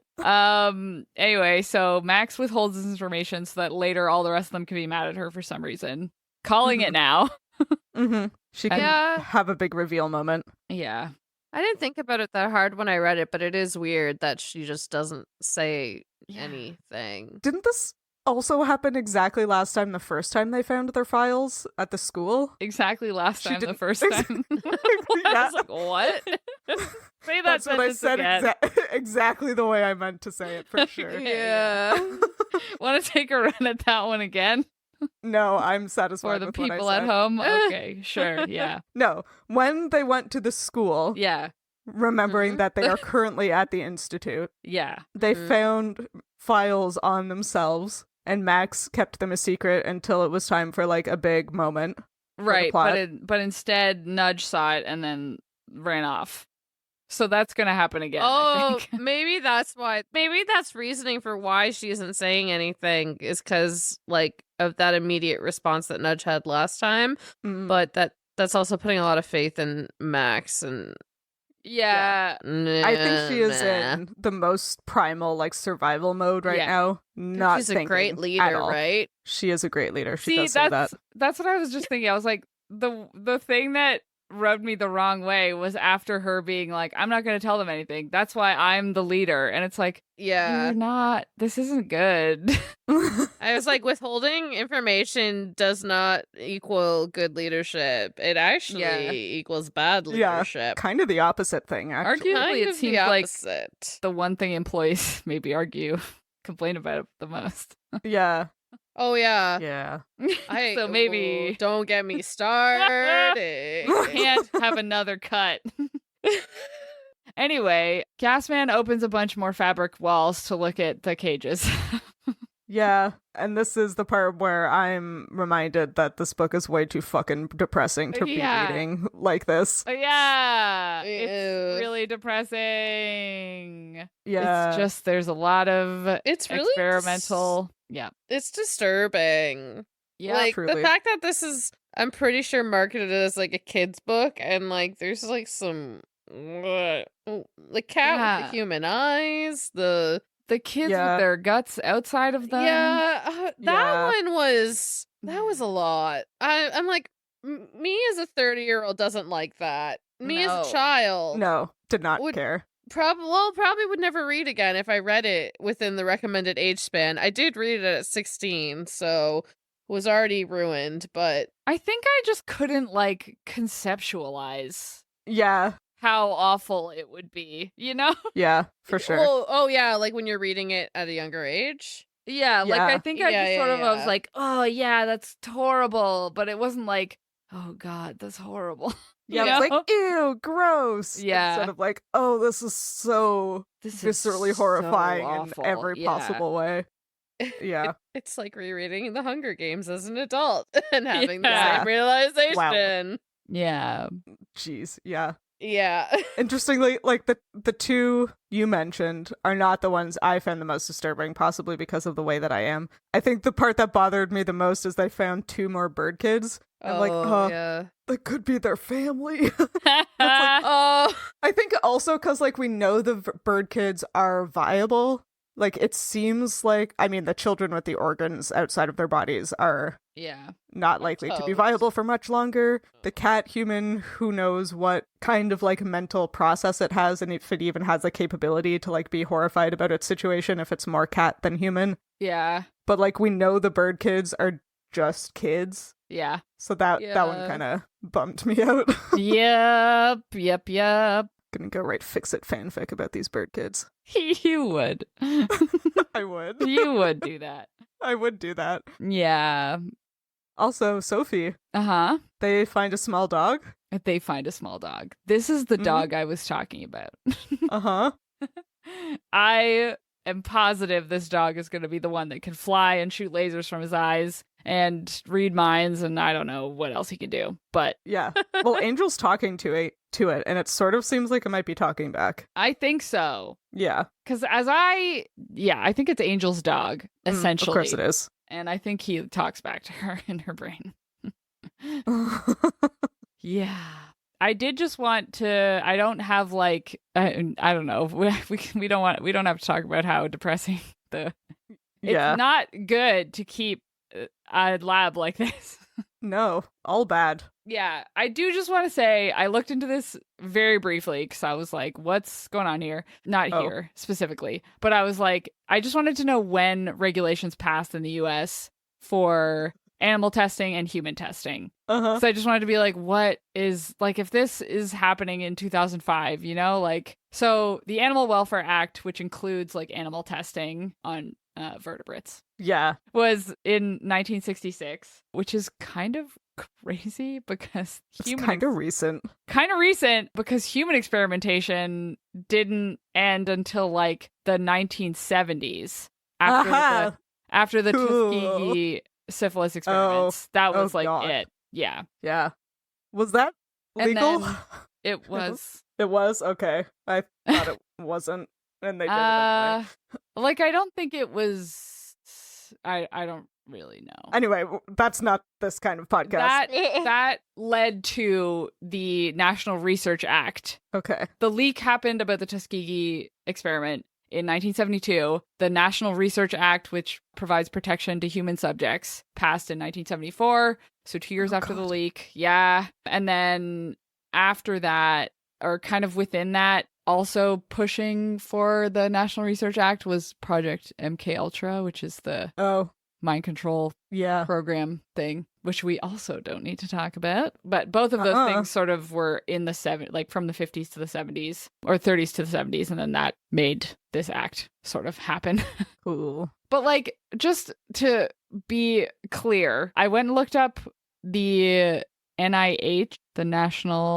Speaker 3: Anyway, so Max withholds this information so that later all the rest of them can be mad at her for some reason. Calling it now.
Speaker 1: Mm-hmm. She can
Speaker 2: Yeah.
Speaker 1: have a big reveal moment.
Speaker 3: Yeah.
Speaker 2: I didn't think about it that hard when I read it, but it is weird that she just doesn't say anything.
Speaker 1: Didn't this also happen exactly last time, the first time they found their files at the school?
Speaker 3: Exactly last
Speaker 1: She
Speaker 3: time, the
Speaker 1: didn't-
Speaker 3: first time. I
Speaker 1: Yeah.
Speaker 3: was like, what? Say that
Speaker 1: That's what I
Speaker 3: sentence
Speaker 1: said
Speaker 3: again.
Speaker 1: exactly the way I meant to say it, for sure.
Speaker 2: Yeah.
Speaker 3: Want to take a run at that one again?
Speaker 1: No, I'm satisfied
Speaker 3: For the
Speaker 1: with what I
Speaker 3: people at
Speaker 1: said.
Speaker 3: home? Okay, sure, yeah.
Speaker 1: No, when they went to the school,
Speaker 3: Yeah,
Speaker 1: remembering
Speaker 2: Mhm.
Speaker 1: that they are currently at the institute,
Speaker 3: yeah.
Speaker 1: they
Speaker 2: Mhm.
Speaker 1: found files on themselves, and Max kept them a secret until it was time for like a big moment.
Speaker 3: Right,
Speaker 1: plot.
Speaker 3: but instead Nudge saw it and then ran off. So that's gonna happen again. I
Speaker 2: Oh,
Speaker 3: think.
Speaker 2: maybe that's why. Maybe that's reasoning for why she isn't saying anything is because like of that immediate response that Nudge had last time.
Speaker 1: Mm.
Speaker 2: But that's also putting a lot of faith in Max and
Speaker 3: Yeah.
Speaker 1: I think she is
Speaker 2: nah.
Speaker 1: in the most primal like survival mode right
Speaker 3: Yeah.
Speaker 1: now. Not
Speaker 2: She's a
Speaker 1: thinking
Speaker 2: great
Speaker 1: at
Speaker 2: leader,
Speaker 1: all.
Speaker 2: right?
Speaker 1: She is a great leader. She
Speaker 3: See,
Speaker 1: does say that.
Speaker 3: that's what I was just thinking. I was like, the thing that rubbed me the wrong way was after her being like, I'm not gonna tell them anything. That's why I'm the leader. And it's like,
Speaker 2: Yeah.
Speaker 3: you're not. This isn't good.
Speaker 2: I was like, withholding information does not equal good leadership. It actually
Speaker 3: Yeah.
Speaker 2: equals bad
Speaker 1: Yeah.
Speaker 2: leadership.
Speaker 1: Kind of the opposite thing, actually.
Speaker 3: Arguably,
Speaker 2: Kind
Speaker 3: it
Speaker 2: of
Speaker 3: seems
Speaker 2: the
Speaker 3: like
Speaker 2: opposite.
Speaker 3: the one thing employees maybe complain about it the most.
Speaker 1: Yeah.
Speaker 2: Oh yeah.
Speaker 1: Yeah.
Speaker 2: I
Speaker 3: So maybe
Speaker 2: don't get me started.
Speaker 3: can't have another cut. Anyway, Gasman opens a bunch more fabric walls to look at the cages.
Speaker 1: Yeah. And this is the part where I'm reminded that this book is way too fucking depressing to
Speaker 3: Yeah.
Speaker 1: be reading like this.
Speaker 3: Oh, yeah,
Speaker 2: Ew.
Speaker 3: it's really depressing.
Speaker 1: Yeah.
Speaker 3: It's just there's a lot of
Speaker 2: It's really
Speaker 3: experimental. Yeah,
Speaker 2: It's disturbing.
Speaker 3: yeah,
Speaker 2: like
Speaker 1: truly.
Speaker 2: the fact that this is, I'm pretty sure marketed as like a kid's book, and like there's like some the cat with
Speaker 3: Yeah.
Speaker 2: the human eyes, the
Speaker 3: kids
Speaker 1: Yeah.
Speaker 3: with their guts outside of them.
Speaker 2: that
Speaker 1: Yeah.
Speaker 2: one was a lot. I'm like, me as a 30-year-old doesn't like that. Me as
Speaker 3: No.
Speaker 2: a child,
Speaker 1: No, did not
Speaker 2: Would-
Speaker 1: care.
Speaker 2: probably would never read again if I read it within the recommended age span. I did read it at 16, so was already ruined, but
Speaker 3: I think I just couldn't like conceptualize
Speaker 1: Yeah.
Speaker 3: how awful it would be, you know?
Speaker 1: Yeah, for sure.
Speaker 2: Well, oh yeah, like when you're reading it at a younger age.
Speaker 3: Yeah, like I
Speaker 1: Yeah.
Speaker 3: think I
Speaker 2: Yeah,
Speaker 3: just
Speaker 2: yeah,
Speaker 3: sort of I was
Speaker 2: yeah.
Speaker 3: like, oh yeah, that's horrible, but it wasn't like, oh god, that's horrible.
Speaker 1: Yeah,
Speaker 3: You
Speaker 1: it was
Speaker 3: know?
Speaker 1: like, ew, gross.
Speaker 3: Yeah.
Speaker 1: Instead of like, oh, this is so
Speaker 3: This
Speaker 1: viscerally
Speaker 3: is so
Speaker 1: horrifying
Speaker 3: awful.
Speaker 1: in every
Speaker 3: Yeah.
Speaker 1: possible way. Yeah.
Speaker 2: It's like rereading The Hunger Games as an adult and having
Speaker 3: Yeah.
Speaker 2: the same realization.
Speaker 3: Yeah.
Speaker 1: Jeez. Yeah.
Speaker 2: Yeah.
Speaker 1: Interestingly, like the two you mentioned are not the ones I found the most disturbing, possibly because of the way that I am. I think the part that bothered me the most is they found 2 more bird kids. I'm like,
Speaker 2: yeah.
Speaker 1: that could be their family.
Speaker 2: Oh.
Speaker 1: I think also because, like, we know the bird kids are viable. Like, it seems like, I mean, the children with the organs outside of their bodies are not likely to be viable for much longer. The cat human, who knows what kind of, like, mental process it has, and if it even has the capability to, like, be horrified about its situation if it's more cat than human.
Speaker 3: Yeah.
Speaker 1: But, like, we know the bird kids are just kids.
Speaker 3: Yeah.
Speaker 1: So that one kind of bummed me out.
Speaker 3: Yep.
Speaker 1: Gonna go write fix-it fanfic about these bird kids.
Speaker 3: You would.
Speaker 1: I would.
Speaker 3: You would do that.
Speaker 1: I would do that.
Speaker 3: Yeah.
Speaker 1: Also, Sophie.
Speaker 3: Uh-huh.
Speaker 1: They find a small dog.
Speaker 3: They find a small dog. This is the dog I was talking about.
Speaker 1: Uh-huh.
Speaker 3: I am positive this dog is going to be the one that can fly and shoot lasers from his eyes and read minds, and I don't know what else he can do. But
Speaker 1: yeah. Well, Angel's talking to it, and it sort of seems like it might be talking back.
Speaker 3: I think so.
Speaker 1: Yeah.
Speaker 3: Because I think it's Angel's dog, essentially.
Speaker 1: Of course it is.
Speaker 3: And I think he talks back to her in her brain. Yeah. I did just want to, I don't have like, I don't know. We don't have to talk about how depressing it's not good to keep a lab like this.
Speaker 1: No, all bad.
Speaker 3: Yeah, I do just want to say I looked into this very briefly because I was like, what's going on here? Not here specifically, but I was like, I just wanted to know when regulations passed in the US for animal testing and human testing. So I just wanted to be like, what is, like, if this is happening in 2005, you know, like, so the Animal Welfare Act, which includes like animal testing on vertebrates, was in 1966, which is kind of crazy because
Speaker 1: kind of recent
Speaker 3: because human experimentation didn't end until like the 1970s after the Tuskegee syphilis experiments. That was it. Yeah.
Speaker 1: Was that legal?
Speaker 3: It was.
Speaker 1: It was? Okay. I thought it wasn't. And they did it anyway.
Speaker 3: Like, I don't think it was. I don't really know.
Speaker 1: Anyway, that's not this kind of podcast.
Speaker 3: That led to the National Research Act.
Speaker 1: Okay.
Speaker 3: The leak happened about the Tuskegee experiment in 1972. The National Research Act, which provides protection to human subjects, passed in 1974. So 2 years after the leak. Yeah. And then after that, or kind of within that, also pushing for the National Research Act was Project MKUltra, which is the mind control program thing, which we also don't need to talk about. But both of those things sort of were in the like from the 50s to the 70s, or 30s to the 70s, and then that made this act sort of happen.
Speaker 1: Cool.
Speaker 3: But like, just to be clear, I went and looked up the NIH, the National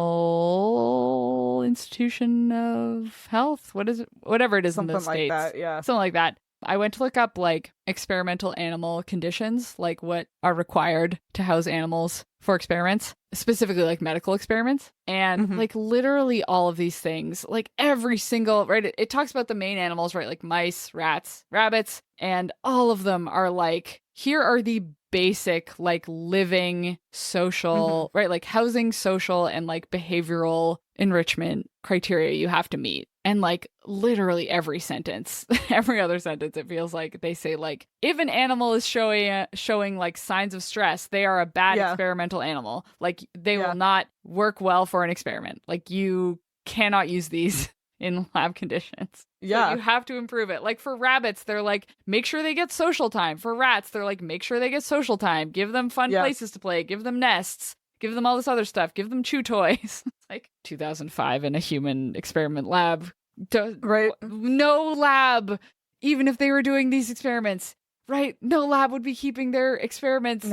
Speaker 3: Institution of Health. What is it? Whatever it is in the States.
Speaker 1: Something like that, yeah.
Speaker 3: Something like that. I went to look up like experimental animal conditions, like what are required to house animals for experiments, specifically like medical experiments. And like literally all of these things, like every single, right? It talks about the main animals, right? Like mice, rats, rabbits, and all of them are like, here are the basic like living social, right? Like housing, social, and like behavioral enrichment criteria you have to meet. And like literally every sentence, every other sentence, it feels like they say like, if an animal is showing like signs of stress, they are a bad experimental animal. Like they will not work well for an experiment. Like you cannot use these in lab conditions. So you have to improve it. Like for rabbits, they're like, make sure they get social time. For rats, they're like, make sure they get social time. Give them fun places to play. Give them nests. Give them all this other stuff. Give them chew toys. Like 2005 in a human experiment lab.
Speaker 1: Right.
Speaker 3: No lab, even if they were doing these experiments, right? No lab would be keeping their experiments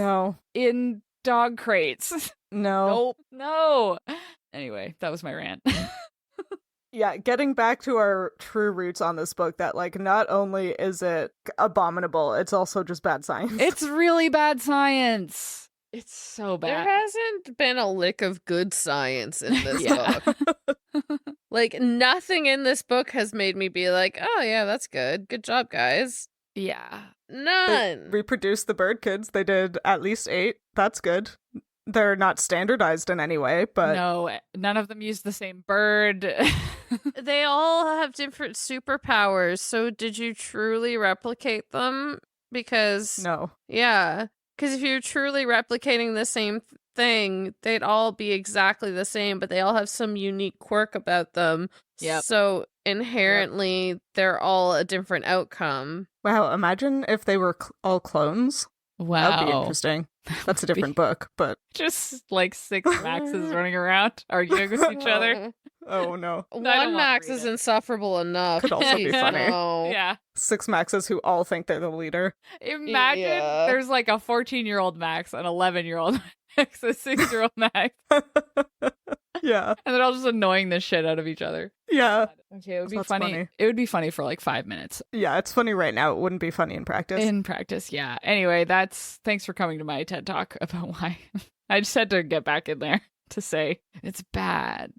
Speaker 3: in dog crates.
Speaker 1: No.
Speaker 3: No. Anyway, that was my rant.
Speaker 1: Yeah, getting back to our true roots on this book, that like not only is it abominable, it's also just bad science.
Speaker 3: It's really bad science. It's so bad.
Speaker 2: There hasn't been a lick of good science in this book. Like, nothing in this book has made me be like, oh, yeah, that's good. Good job, guys.
Speaker 3: Yeah.
Speaker 1: They
Speaker 2: None.
Speaker 1: reproduced the bird kids. They did at least 8. That's good. They're not standardized in any way, but
Speaker 3: No, none of them use the same bird.
Speaker 2: They all have different superpowers. So did you truly replicate them? Because,
Speaker 1: no.
Speaker 2: yeah. Because if you're truly replicating the same thing, they'd all be exactly the same, but they all have some unique quirk about them.
Speaker 3: Yep.
Speaker 2: So inherently, they're all a different outcome.
Speaker 1: Wow, imagine if they were all clones.
Speaker 3: Wow.
Speaker 1: That would be interesting. That's a different book, but
Speaker 3: Just like 6 Maxes running around, arguing with each other.
Speaker 1: oh no.
Speaker 3: don't
Speaker 2: One
Speaker 3: wanna
Speaker 2: Max
Speaker 3: read
Speaker 2: is
Speaker 3: it.
Speaker 2: insufferable enough.
Speaker 1: Could also be
Speaker 2: Please,
Speaker 1: funny.
Speaker 2: no.
Speaker 3: Yeah.
Speaker 1: 6 Maxes who all think they're the leader.
Speaker 3: Imagine
Speaker 2: Yeah.
Speaker 3: there's like a 14-year-old Max, an 11-year-old Max, a 6-year-old Max,
Speaker 1: Yeah.
Speaker 3: and they're all just annoying the shit out of each other.
Speaker 1: Yeah.
Speaker 3: Okay, it would be
Speaker 1: That's
Speaker 3: funny.
Speaker 1: funny.
Speaker 3: It would be funny for like 5 minutes.
Speaker 1: Yeah, it's funny right now. It wouldn't be funny in practice.
Speaker 3: In practice, yeah. Anyway, thanks for coming to my TED Talk about why. I just had to get back in there to say it's bad.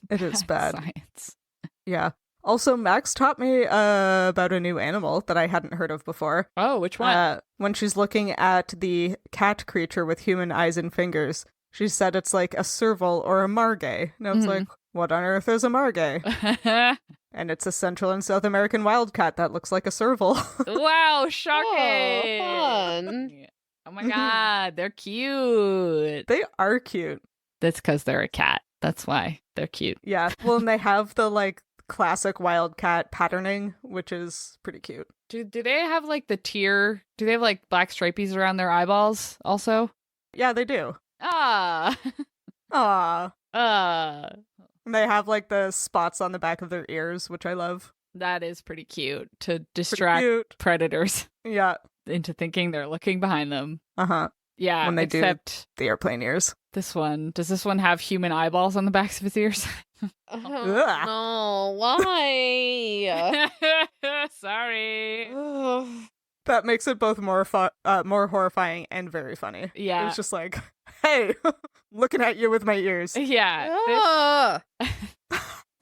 Speaker 3: It
Speaker 1: is bad.
Speaker 3: Science.
Speaker 1: Yeah. Also, Max taught me about a new animal that I hadn't heard of before.
Speaker 3: Oh, which one?
Speaker 1: When she's looking at the cat creature with human eyes and fingers, she said it's like a serval or a margay. And I was
Speaker 3: Mhm.
Speaker 1: like, what on earth is a margay? And it's a Central and South American wildcat that looks like a serval.
Speaker 3: Wow, shocking.
Speaker 2: fun.
Speaker 3: Oh my god, they're cute.
Speaker 1: They are cute.
Speaker 3: That's because they're a cat. That's why they're cute.
Speaker 1: Yeah. Well, and they have the like classic wildcat patterning, which is pretty cute.
Speaker 3: Do they have like the tear? Do they have like black stripies around their eyeballs also?
Speaker 1: Yeah, they do.
Speaker 3: Ah.
Speaker 1: Aw.
Speaker 3: uh,
Speaker 1: And they have like the spots on the back of their ears, which I love.
Speaker 3: that is pretty cute to
Speaker 1: Pretty
Speaker 3: distract
Speaker 1: cute.
Speaker 3: predators
Speaker 1: Yeah.
Speaker 3: into thinking they're looking behind them.
Speaker 1: Uh-huh.
Speaker 3: Yeah,
Speaker 1: When they do.
Speaker 3: except
Speaker 1: The airplane ears.
Speaker 3: this one. Does this one have human eyeballs on the backs of its ears?
Speaker 2: Oh,
Speaker 1: Ugh.
Speaker 2: no, why?
Speaker 3: Sorry.
Speaker 2: Ugh.
Speaker 1: That makes it both more more horrifying and very funny.
Speaker 3: Yeah.
Speaker 1: It's just like, hey, looking at you with my ears.
Speaker 3: Yeah.
Speaker 2: Ugh.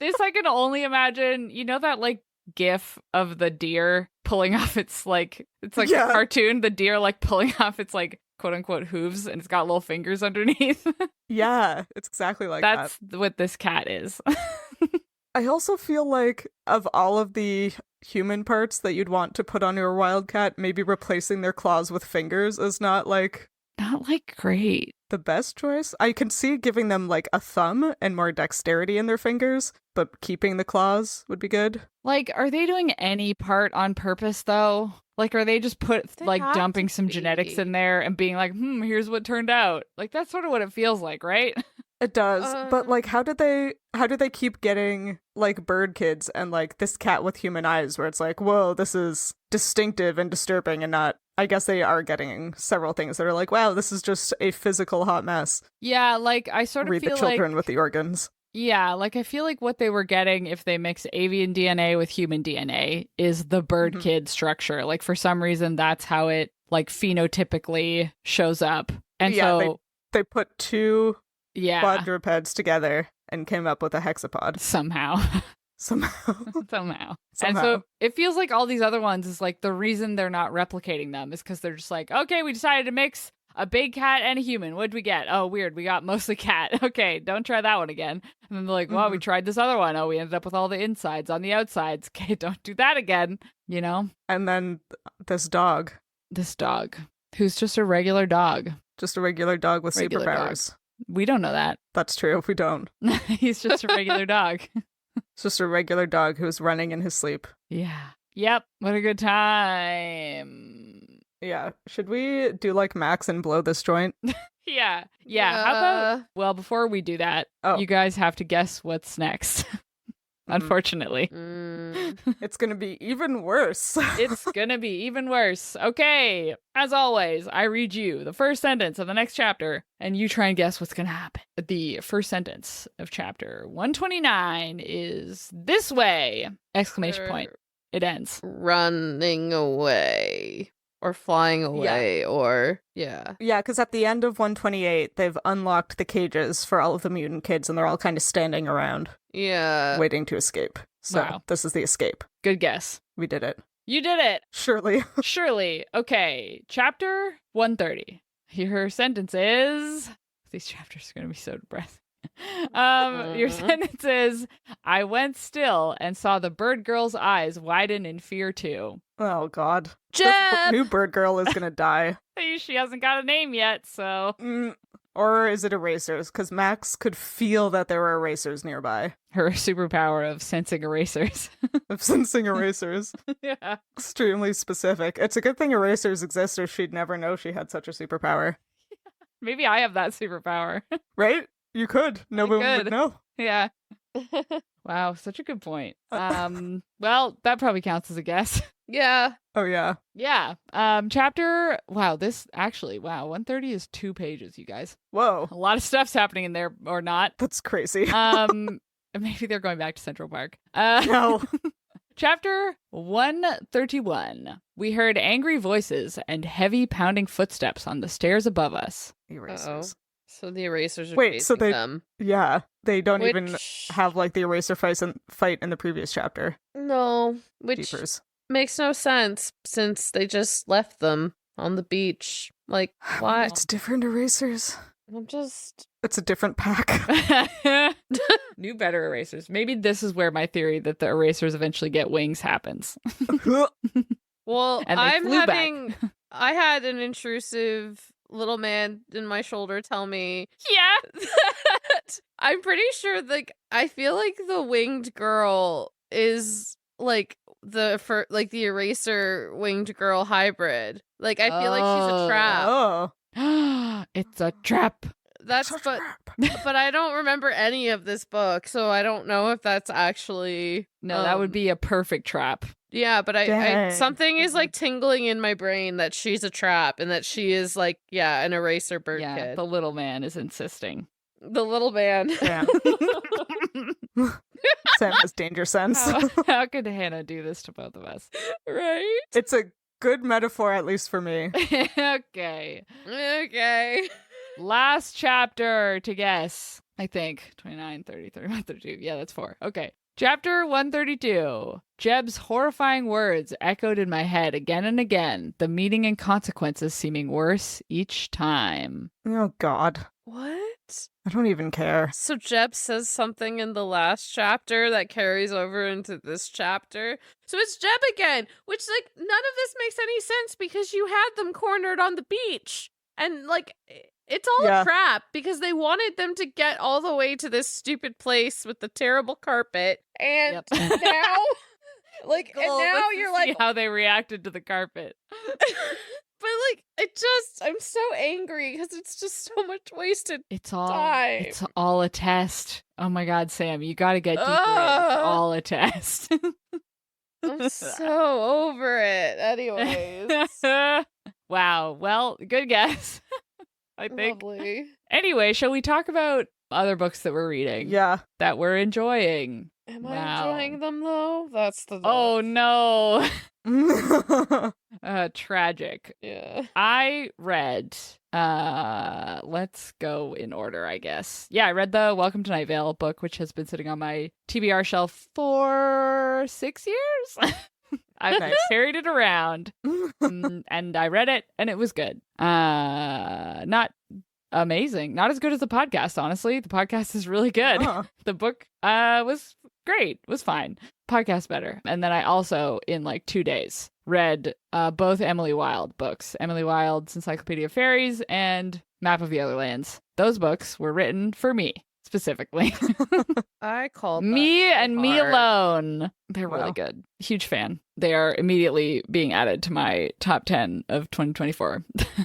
Speaker 3: This I can only imagine, you know that like gif of the deer pulling off its like it's like
Speaker 1: Yeah.
Speaker 3: a cartoon, the deer like pulling off its like quote unquote hooves and it's got little fingers underneath.
Speaker 1: Yeah, it's exactly like
Speaker 3: That's what this cat is.
Speaker 1: that. I also feel like of all of the human parts that you'd want to put on your wildcat, maybe replacing their claws with fingers is not like
Speaker 3: Not like great.
Speaker 1: the best choice. I can see giving them like a thumb and more dexterity in their fingers, but keeping the claws would be good.
Speaker 3: Like, are they doing any part on purpose though? Like, are they just
Speaker 2: They
Speaker 3: like
Speaker 2: have
Speaker 3: dumping
Speaker 2: to
Speaker 3: some genetics
Speaker 2: be.
Speaker 3: in there and being like, here's what turned out? Like, that's sort of what it feels like, right?
Speaker 1: It does, but like how do they keep getting like bird kids and like this cat with human eyes where it's like, whoa, this is distinctive and disturbing and not I guess they are getting several things that are like, wow, this is just a physical hot mess.
Speaker 3: Yeah, like I sort of
Speaker 1: Read the
Speaker 3: feel
Speaker 1: children
Speaker 3: like
Speaker 1: with the organs.
Speaker 3: yeah, like I feel like what they were getting if they mix avian DNA with human DNA is the bird
Speaker 1: Mhm.
Speaker 3: kid structure. Like for some reason that's how it like phenotypically shows up. And
Speaker 1: Yeah,
Speaker 3: so
Speaker 1: They put two
Speaker 3: yeah,
Speaker 1: quadrupeds together and came up with a hexapod
Speaker 3: somehow.
Speaker 1: somehow.
Speaker 3: Somehow. And
Speaker 1: Somehow.
Speaker 3: so it feels like all these other ones is like the reason they're not replicating them is because they're just like, okay, we decided to mix a big cat and a human. What'd we get? Oh, weird. We got mostly cat. Okay, don't try that one again. And then they're like, well, we tried this other one. Oh, we ended up with all the insides on the outsides. Okay, don't do that again. You know?
Speaker 1: And then this dog,
Speaker 3: This dog, who's just a regular dog.
Speaker 1: just a regular dog with
Speaker 3: Regular dog.
Speaker 1: superpowers.
Speaker 3: We don't know that.
Speaker 1: That's true if we don't.
Speaker 3: He's just a regular dog.
Speaker 1: It's just a regular dog who's running in his sleep.
Speaker 3: Yeah. Yep. What a good time.
Speaker 1: Yeah. Should we do like Max and blow this joint?
Speaker 3: Yeah. Yeah. How about, well, before we do that,
Speaker 1: Oh.
Speaker 3: you guys have to guess what's next. Unfortunately.
Speaker 2: Mm.
Speaker 1: It's gonna be even worse.
Speaker 3: It's gonna be even worse. Okay. As always, I read you the first sentence of the next chapter, and you try and guess what's gonna happen. The first sentence of chapter 129 is this way! Exclamation point. It ends.
Speaker 2: Running away. or flying away or
Speaker 1: Yeah, because at the end of 128, they've unlocked the cages for all of the mutant kids, and they're all kind of standing around, waiting to escape. So this is the escape.
Speaker 3: Good guess.
Speaker 1: We did it.
Speaker 3: You did it.
Speaker 1: Surely.
Speaker 3: Surely. Okay. Chapter 130. Your sentence is... These chapters are going to be so depressing. Your sentence is, I went still and saw the bird girl's eyes widen in fear too.
Speaker 1: Oh, God.
Speaker 2: Jeb!
Speaker 1: This new bird girl is going to die.
Speaker 3: She hasn't got a name yet, so...
Speaker 1: Or is it erasers? Because Max could feel that there were erasers nearby.
Speaker 3: Her superpower of sensing erasers.
Speaker 1: Of sensing erasers.
Speaker 3: Yeah.
Speaker 1: Extremely specific. It's a good thing erasers exist, or she'd never know she had such a superpower.
Speaker 3: Maybe I have that superpower.
Speaker 1: Right? You could. No one would know.
Speaker 3: Yeah. Wow, such a good point. Well, that probably counts as a guess.
Speaker 2: Yeah.
Speaker 1: Oh, yeah.
Speaker 3: Yeah. Chapter, wow, 130 is 2 pages, you guys.
Speaker 1: Whoa.
Speaker 3: A lot of stuff's happening in there, or not.
Speaker 1: That's crazy.
Speaker 3: Maybe they're going back to Central Park.
Speaker 1: No.
Speaker 3: Chapter 131. We heard angry voices and heavy pounding footsteps on the stairs above us.
Speaker 1: Erasers.
Speaker 2: So the erasers are
Speaker 1: Wait, so
Speaker 2: chasing
Speaker 1: they
Speaker 2: them.
Speaker 1: Yeah, they don't even have like the eraser fight in the previous chapter.
Speaker 2: No, which
Speaker 1: Jeepers.
Speaker 2: Makes no sense since they just left them on the beach. Like, why?
Speaker 1: It's different erasers. It's a different pack.
Speaker 3: New better erasers. Maybe this is where my theory that the erasers eventually get wings happens.
Speaker 2: Well,
Speaker 3: And they flew back.
Speaker 2: I had an intrusive little man in my shoulder tell me that I'm pretty sure, like, I feel like the winged girl is like the eraser winged girl hybrid. Like, I feel like she's a trap.
Speaker 1: Oh.
Speaker 3: It's a trap.
Speaker 2: But I don't remember any of this book, so I don't know if that's actually
Speaker 3: that would be a perfect trap.
Speaker 2: Yeah, but I something is like tingling in my brain that she's a trap and that she is like, an eraser bird kid.
Speaker 3: The little man is insisting.
Speaker 2: The little man.
Speaker 1: Yeah. Sam has danger sense.
Speaker 3: How could Hannah do this to both of us?
Speaker 2: Right?
Speaker 1: It's a good metaphor, at least for me.
Speaker 3: Okay. Last chapter to guess. I think 29, 30, 31, 32. Yeah, that's 4. Okay. Chapter 132. Jeb's horrifying words echoed in my head again and again, the meaning and consequences seeming worse each time.
Speaker 1: Oh, God.
Speaker 2: What?
Speaker 1: I don't even care.
Speaker 2: So Jeb says something in the last chapter that carries over into this chapter. So it's Jeb again, which, like, none of this makes any sense because you had them cornered on the beach. And, like, it's all a trap because they wanted them to get all the way to this stupid place with the terrible carpet. And now, like,
Speaker 3: Cool.
Speaker 2: and now
Speaker 3: Let's
Speaker 2: you're
Speaker 3: see
Speaker 2: like,
Speaker 3: how they reacted to the carpet.
Speaker 2: But, like, I'm so angry because it's just so much wasted time.
Speaker 3: It's all a test. Oh my God, Sam, you gotta get deeper in. It's all a test.
Speaker 2: I'm so over it. Anyways.
Speaker 3: Wow. Well, good guess. I think.
Speaker 2: Lovely.
Speaker 3: Anyway, shall we talk about other books that we're reading?
Speaker 1: Yeah.
Speaker 3: That we're enjoying.
Speaker 2: Am I enjoying them, though? That's the...
Speaker 3: Oh, no. Tragic.
Speaker 2: Yeah.
Speaker 3: I read, let's go in order, I guess. Yeah, I read the Welcome to Night Vale book, which has been sitting on my TBR shelf for 6 years. I've carried it around, and I read it, and it was good. Not amazing. Not as good as the podcast, honestly. The podcast is really good. The book was great. Was fine. Podcast better. And then I also, in like 2 days, read both Emily Wilde books. Emily Wilde's Encyclopedia of Fairies and Map of the Other Lands. Those books were written for me, specifically.
Speaker 2: I called
Speaker 3: me
Speaker 2: so
Speaker 3: and
Speaker 2: hard.
Speaker 3: me alone. They're
Speaker 1: Wow.
Speaker 3: really good. Huge fan. They are immediately being added to my top 10 of 2024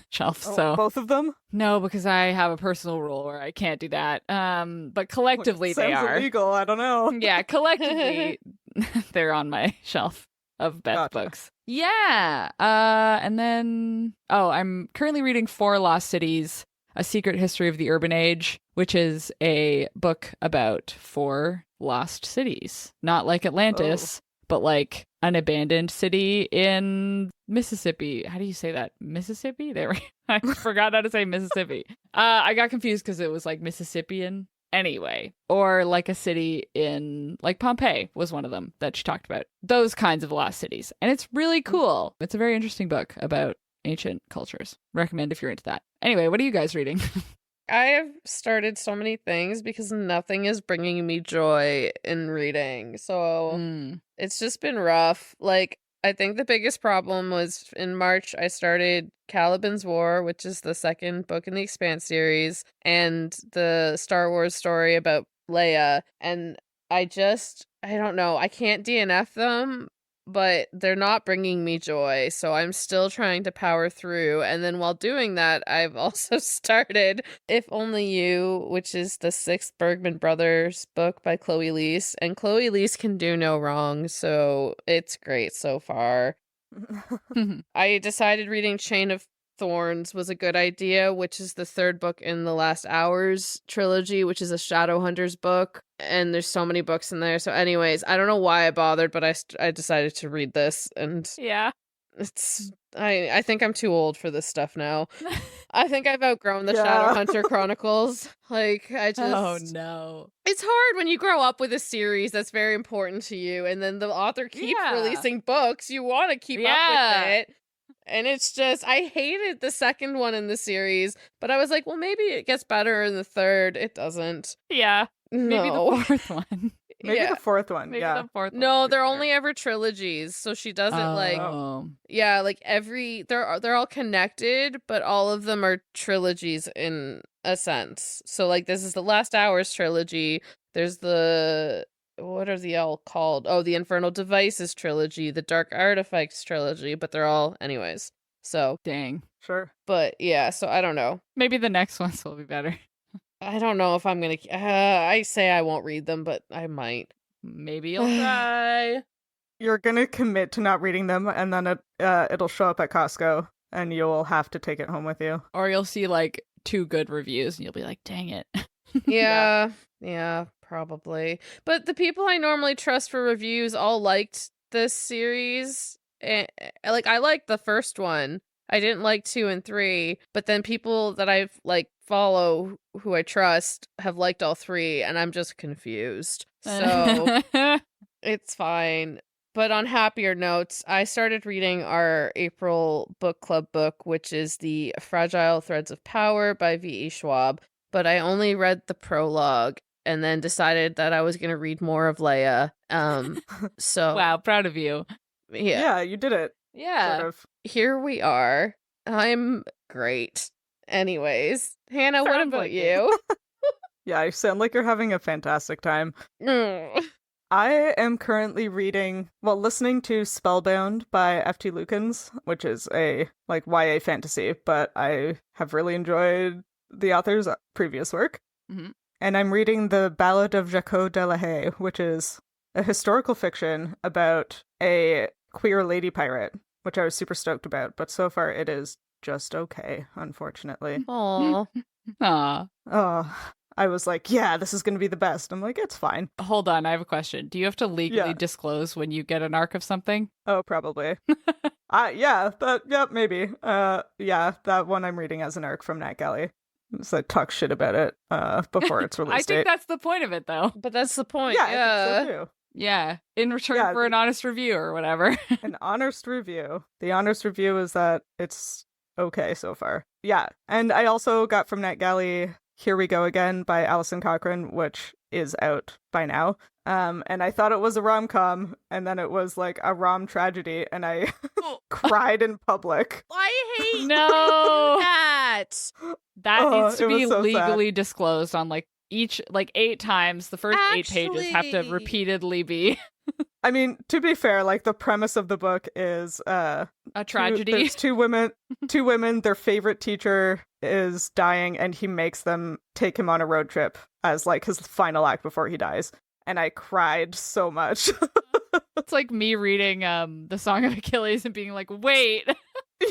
Speaker 3: shelf. So
Speaker 1: both of them?
Speaker 3: no, because I have a personal rule where I can't do that. But collectively they
Speaker 1: Sounds
Speaker 3: are.
Speaker 1: illegal. I don't know.
Speaker 3: Yeah, collectively they're on my shelf of best
Speaker 1: Gotcha.
Speaker 3: books. Yeah. And then I'm currently reading 4 Lost Cities, A Secret History of the Urban Age, which is a book about 4 lost cities. Not like Atlantis, but like an abandoned city in Mississippi. How do you say that? Mississippi? There, I forgot how to say Mississippi. I got confused because it was like Mississippian. Anyway, or like a city in like Pompeii was one of them that she talked about. Those kinds of lost cities. And it's really cool. It's a very interesting book about ancient cultures. Recommend if you're into that. Anyway, what are you guys reading?
Speaker 2: I have started so many things because nothing is bringing me joy in reading. So it's just been rough. Like, I think the biggest problem was in March, I started Caliban's War, which is the second book in the Expanse series, and the Star Wars story about Leia. And I don't know, I can't DNF them, but they're not bringing me joy. So I'm still trying to power through. And then while doing that, I've also started If Only You, which is the 6th Bergman Brothers book by Chloe Leese. And Chloe Leese can do no wrong. So it's great so far. I decided reading Chain of Thorns was a good idea, which is the 3rd book in the Last Hours trilogy, which is a Shadowhunters book. And there's so many books in there. So anyways, I don't know why I bothered, but I decided to read this. And
Speaker 3: yeah,
Speaker 2: I think I'm too old for this stuff now. I think I've outgrown the Shadowhunter Chronicles. Like, I just...
Speaker 3: Oh, no.
Speaker 2: It's hard when you grow up with a series that's very important to you, and then the author keeps releasing books. You want to keep up with it. And it's just, I hated the 2nd one in the series, but I was like, well, maybe it gets better in the 3rd. It doesn't.
Speaker 3: Yeah. Maybe the 4th one.
Speaker 1: Maybe the 4th one.
Speaker 3: Maybe
Speaker 1: yeah.
Speaker 3: the 4th one.
Speaker 2: No, they're only ever trilogies. So she doesn't like they're all connected, but all of them are trilogies in a sense. So like this is the Last Hours trilogy. There's what are they all called? Oh, the Infernal Devices trilogy, the Dark Artifacts trilogy, but they're all anyways. So
Speaker 3: dang.
Speaker 1: Sure.
Speaker 2: But yeah, so I don't know.
Speaker 3: Maybe the next ones will be better.
Speaker 2: I don't know if I'm gonna. I say I won't read them, but I might.
Speaker 3: Maybe you'll try.
Speaker 1: You're gonna commit to not reading them, and then it'll show up at Costco, and you'll have to take it home with you.
Speaker 3: Or you'll see like 2 good reviews, and you'll be like, "Dang it."
Speaker 2: Yeah, probably. But the people I normally trust for reviews all liked this series. Like I liked the first one. I didn't like 2 and 3, but then people that I've like follow who I trust have liked all 3, and I'm just confused. So it's fine. But on happier notes, I started reading our April book club book, which is the Fragile Threads of Power by V.E. Schwab. But I only read the prologue and then decided that I was going to read more of Leia. So
Speaker 3: wow, proud of you.
Speaker 1: Yeah, you did it.
Speaker 3: Yeah.
Speaker 1: Sort of.
Speaker 2: Here we are. I'm great. Anyways, Hannah, what about you?
Speaker 1: Yeah, you sound like you're having a fantastic time. I am currently listening to Spellbound by F.T. Lukens, which is a like YA fantasy, but I have really enjoyed the author's previous work.
Speaker 3: Mm-hmm.
Speaker 1: And I'm reading The Ballad of Jacques de la Haye, which is a historical fiction about a queer lady pirate, which I was super stoked about, but so far it is just okay, unfortunately.
Speaker 2: Aww.
Speaker 3: Aw.
Speaker 1: Oh, I was like, yeah, this is going to be the best. I'm like, it's fine.
Speaker 3: Hold on, I have a question. Do you have to legally disclose when you get an arc of something?
Speaker 1: Oh, probably. Maybe. That one I'm reading as an arc from Nat Galley. So I talk shit about it before it's released.
Speaker 3: I think that's the point of it, though.
Speaker 2: But that's the point.
Speaker 1: Yeah. I think so too.
Speaker 3: Yeah, in return for an honest review or whatever.
Speaker 1: An honest review. The honest review is that it's okay so far. Yeah, and I also got from Nat Galley Here We Go Again by Alison Cochrane, which is out by now. And I thought it was a rom-com, and then it was like a rom tragedy, and I cried in public.
Speaker 2: I hate
Speaker 3: that. That needs to be
Speaker 1: so
Speaker 3: legally disclosed on like each 8 times. The first 8 pages have to repeatedly be.
Speaker 1: I mean, to be fair, like the premise of the book is
Speaker 3: a tragedy.
Speaker 1: There's two women, their favorite teacher is dying, and he makes them take him on a road trip as like his final act before he dies. And I cried so much.
Speaker 3: It's like me reading the Song of Achilles and being like, wait.
Speaker 1: I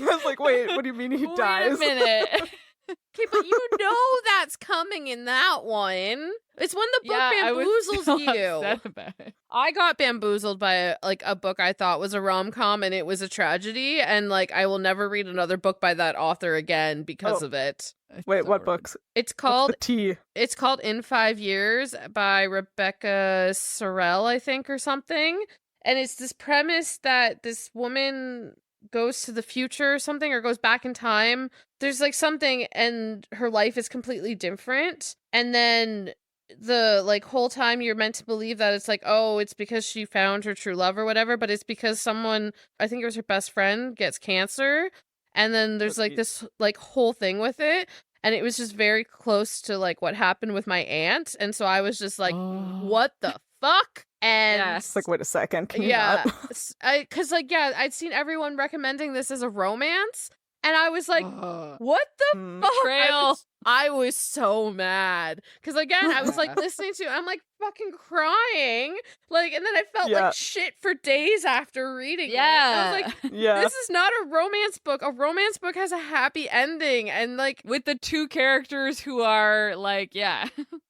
Speaker 1: was like, wait, what do you mean he dies?
Speaker 3: Wait a minute.
Speaker 2: Okay, but you know that's coming in that one. It's when the book
Speaker 3: I was
Speaker 2: bamboozles
Speaker 3: still
Speaker 2: you.
Speaker 3: upset about it.
Speaker 2: I got bamboozled by a book I thought was a rom-com and it was a tragedy, and like I will never read another book by that author again because of it.
Speaker 1: Wait,
Speaker 3: So
Speaker 1: what
Speaker 3: rude.
Speaker 1: books?
Speaker 2: It's
Speaker 1: What's
Speaker 2: called
Speaker 1: the T?
Speaker 2: It's called In 5 Years by Rebecca Sorrell, I think, or something. And it's this premise that this woman goes to the future or something, or goes back in time. There's like something, and her life is completely different. And then the like whole time you're meant to believe that it's like, oh, it's because she found her true love or whatever, but it's because someone, I think it was her best friend, gets cancer. And then there's like this like whole thing with it. And it was just very close to like what happened with my aunt. And so I was just like, what the fuck? And
Speaker 1: It's like, wait a second, can you
Speaker 2: yeah,
Speaker 1: not?
Speaker 2: because like, yeah, I'd seen everyone recommending this as a romance. And I was like, what the fuck?
Speaker 3: Betrayal.
Speaker 2: I was so mad. Because again, I was like listening to it, I'm like fucking crying. Like, and then I felt like shit for days after reading it. I was like, this is not a romance book. A romance book has a happy ending. And like,
Speaker 3: with the two characters who are like, yeah.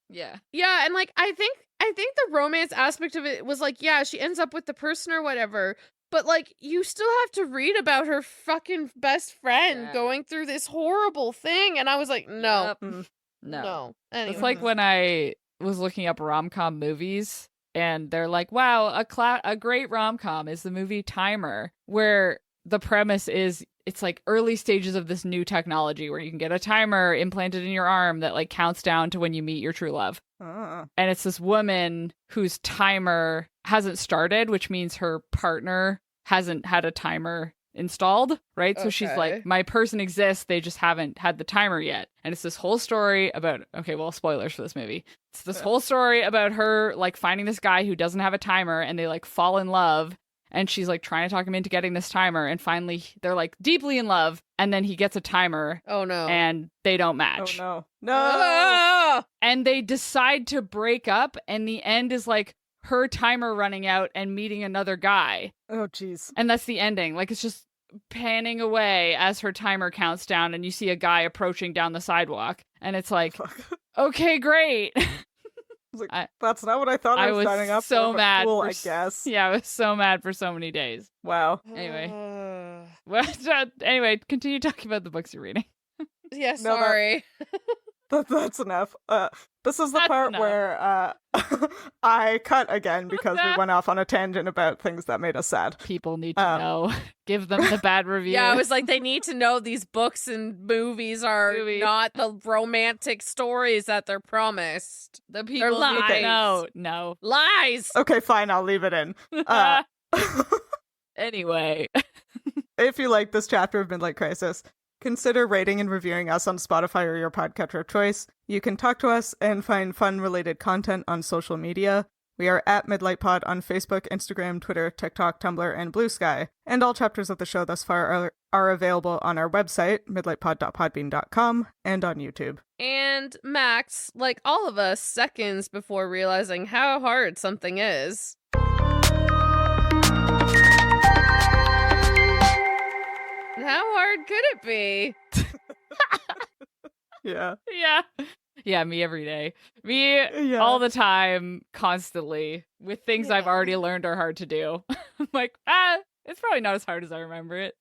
Speaker 2: Yeah, and like I think the romance aspect of it was like, yeah, she ends up with the person or whatever. But, like, you still have to read about her fucking best friend going through this horrible thing. And I was like, no. No. Anyway.
Speaker 3: It's like when I was looking up rom-com movies, and they're like, wow, a great rom-com is the movie Timer, where the premise is it's like early stages of this new technology where you can get a timer implanted in your arm that, like, counts down to when you meet your true love. And it's this woman whose timer hasn't started, which means her partner hasn't had a timer installed, right? So she's like, my person exists, they just haven't had the timer yet. And it's this whole story about, okay, well, spoilers for this movie. It's this whole story about her, like, finding this guy who doesn't have a timer, and they, like, fall in love. And she's, like, trying to talk him into getting this timer. And finally, they're, like, deeply in love. And then he gets a timer.
Speaker 2: Oh, no.
Speaker 3: And they don't match.
Speaker 1: Oh, no.
Speaker 3: And they decide to break up. And the end is, like, her timer running out and meeting another guy.
Speaker 1: Oh, jeez.
Speaker 3: And that's the ending. Like, it's just panning away as her timer counts down. And you see a guy approaching down the sidewalk. And it's like, okay, great.
Speaker 1: Like, that's not what I thought I was signing up
Speaker 3: so
Speaker 1: for.
Speaker 3: Mad
Speaker 1: cool,
Speaker 3: for,
Speaker 1: I guess.
Speaker 3: Yeah, I was so mad for so many days.
Speaker 1: Wow.
Speaker 3: Anyway. Anyway, continue talking about the books you're reading.
Speaker 2: Yeah, sorry.
Speaker 1: That's enough. This is the part where I cut again because we went off on a tangent about things that made us sad.
Speaker 3: People need to know. Give them the bad review.
Speaker 2: Yeah, I was like, they need to know these books and movies are not the romantic stories that they're promised.
Speaker 3: The people
Speaker 2: lies.
Speaker 3: need to know. No.
Speaker 2: Lies!
Speaker 1: Okay, fine, I'll leave it in.
Speaker 3: Anyway.
Speaker 1: If you like this chapter of Midlight Crisis, consider rating and reviewing us on Spotify or your podcatcher of choice. You can talk to us and find fun-related content on social media. We are at Midlight Pod on Facebook, Instagram, Twitter, TikTok, Tumblr, and Blue Sky. And all chapters of the show thus far are available on our website, midlightpod.podbean.com, and on YouTube.
Speaker 2: And Max, like all of us, seconds before realizing how hard something is. How hard could it be?
Speaker 1: Yeah.
Speaker 3: Yeah, me every day. Me all the time, constantly, with things I've already learned are hard to do. I'm like, it's probably not as hard as I remember it.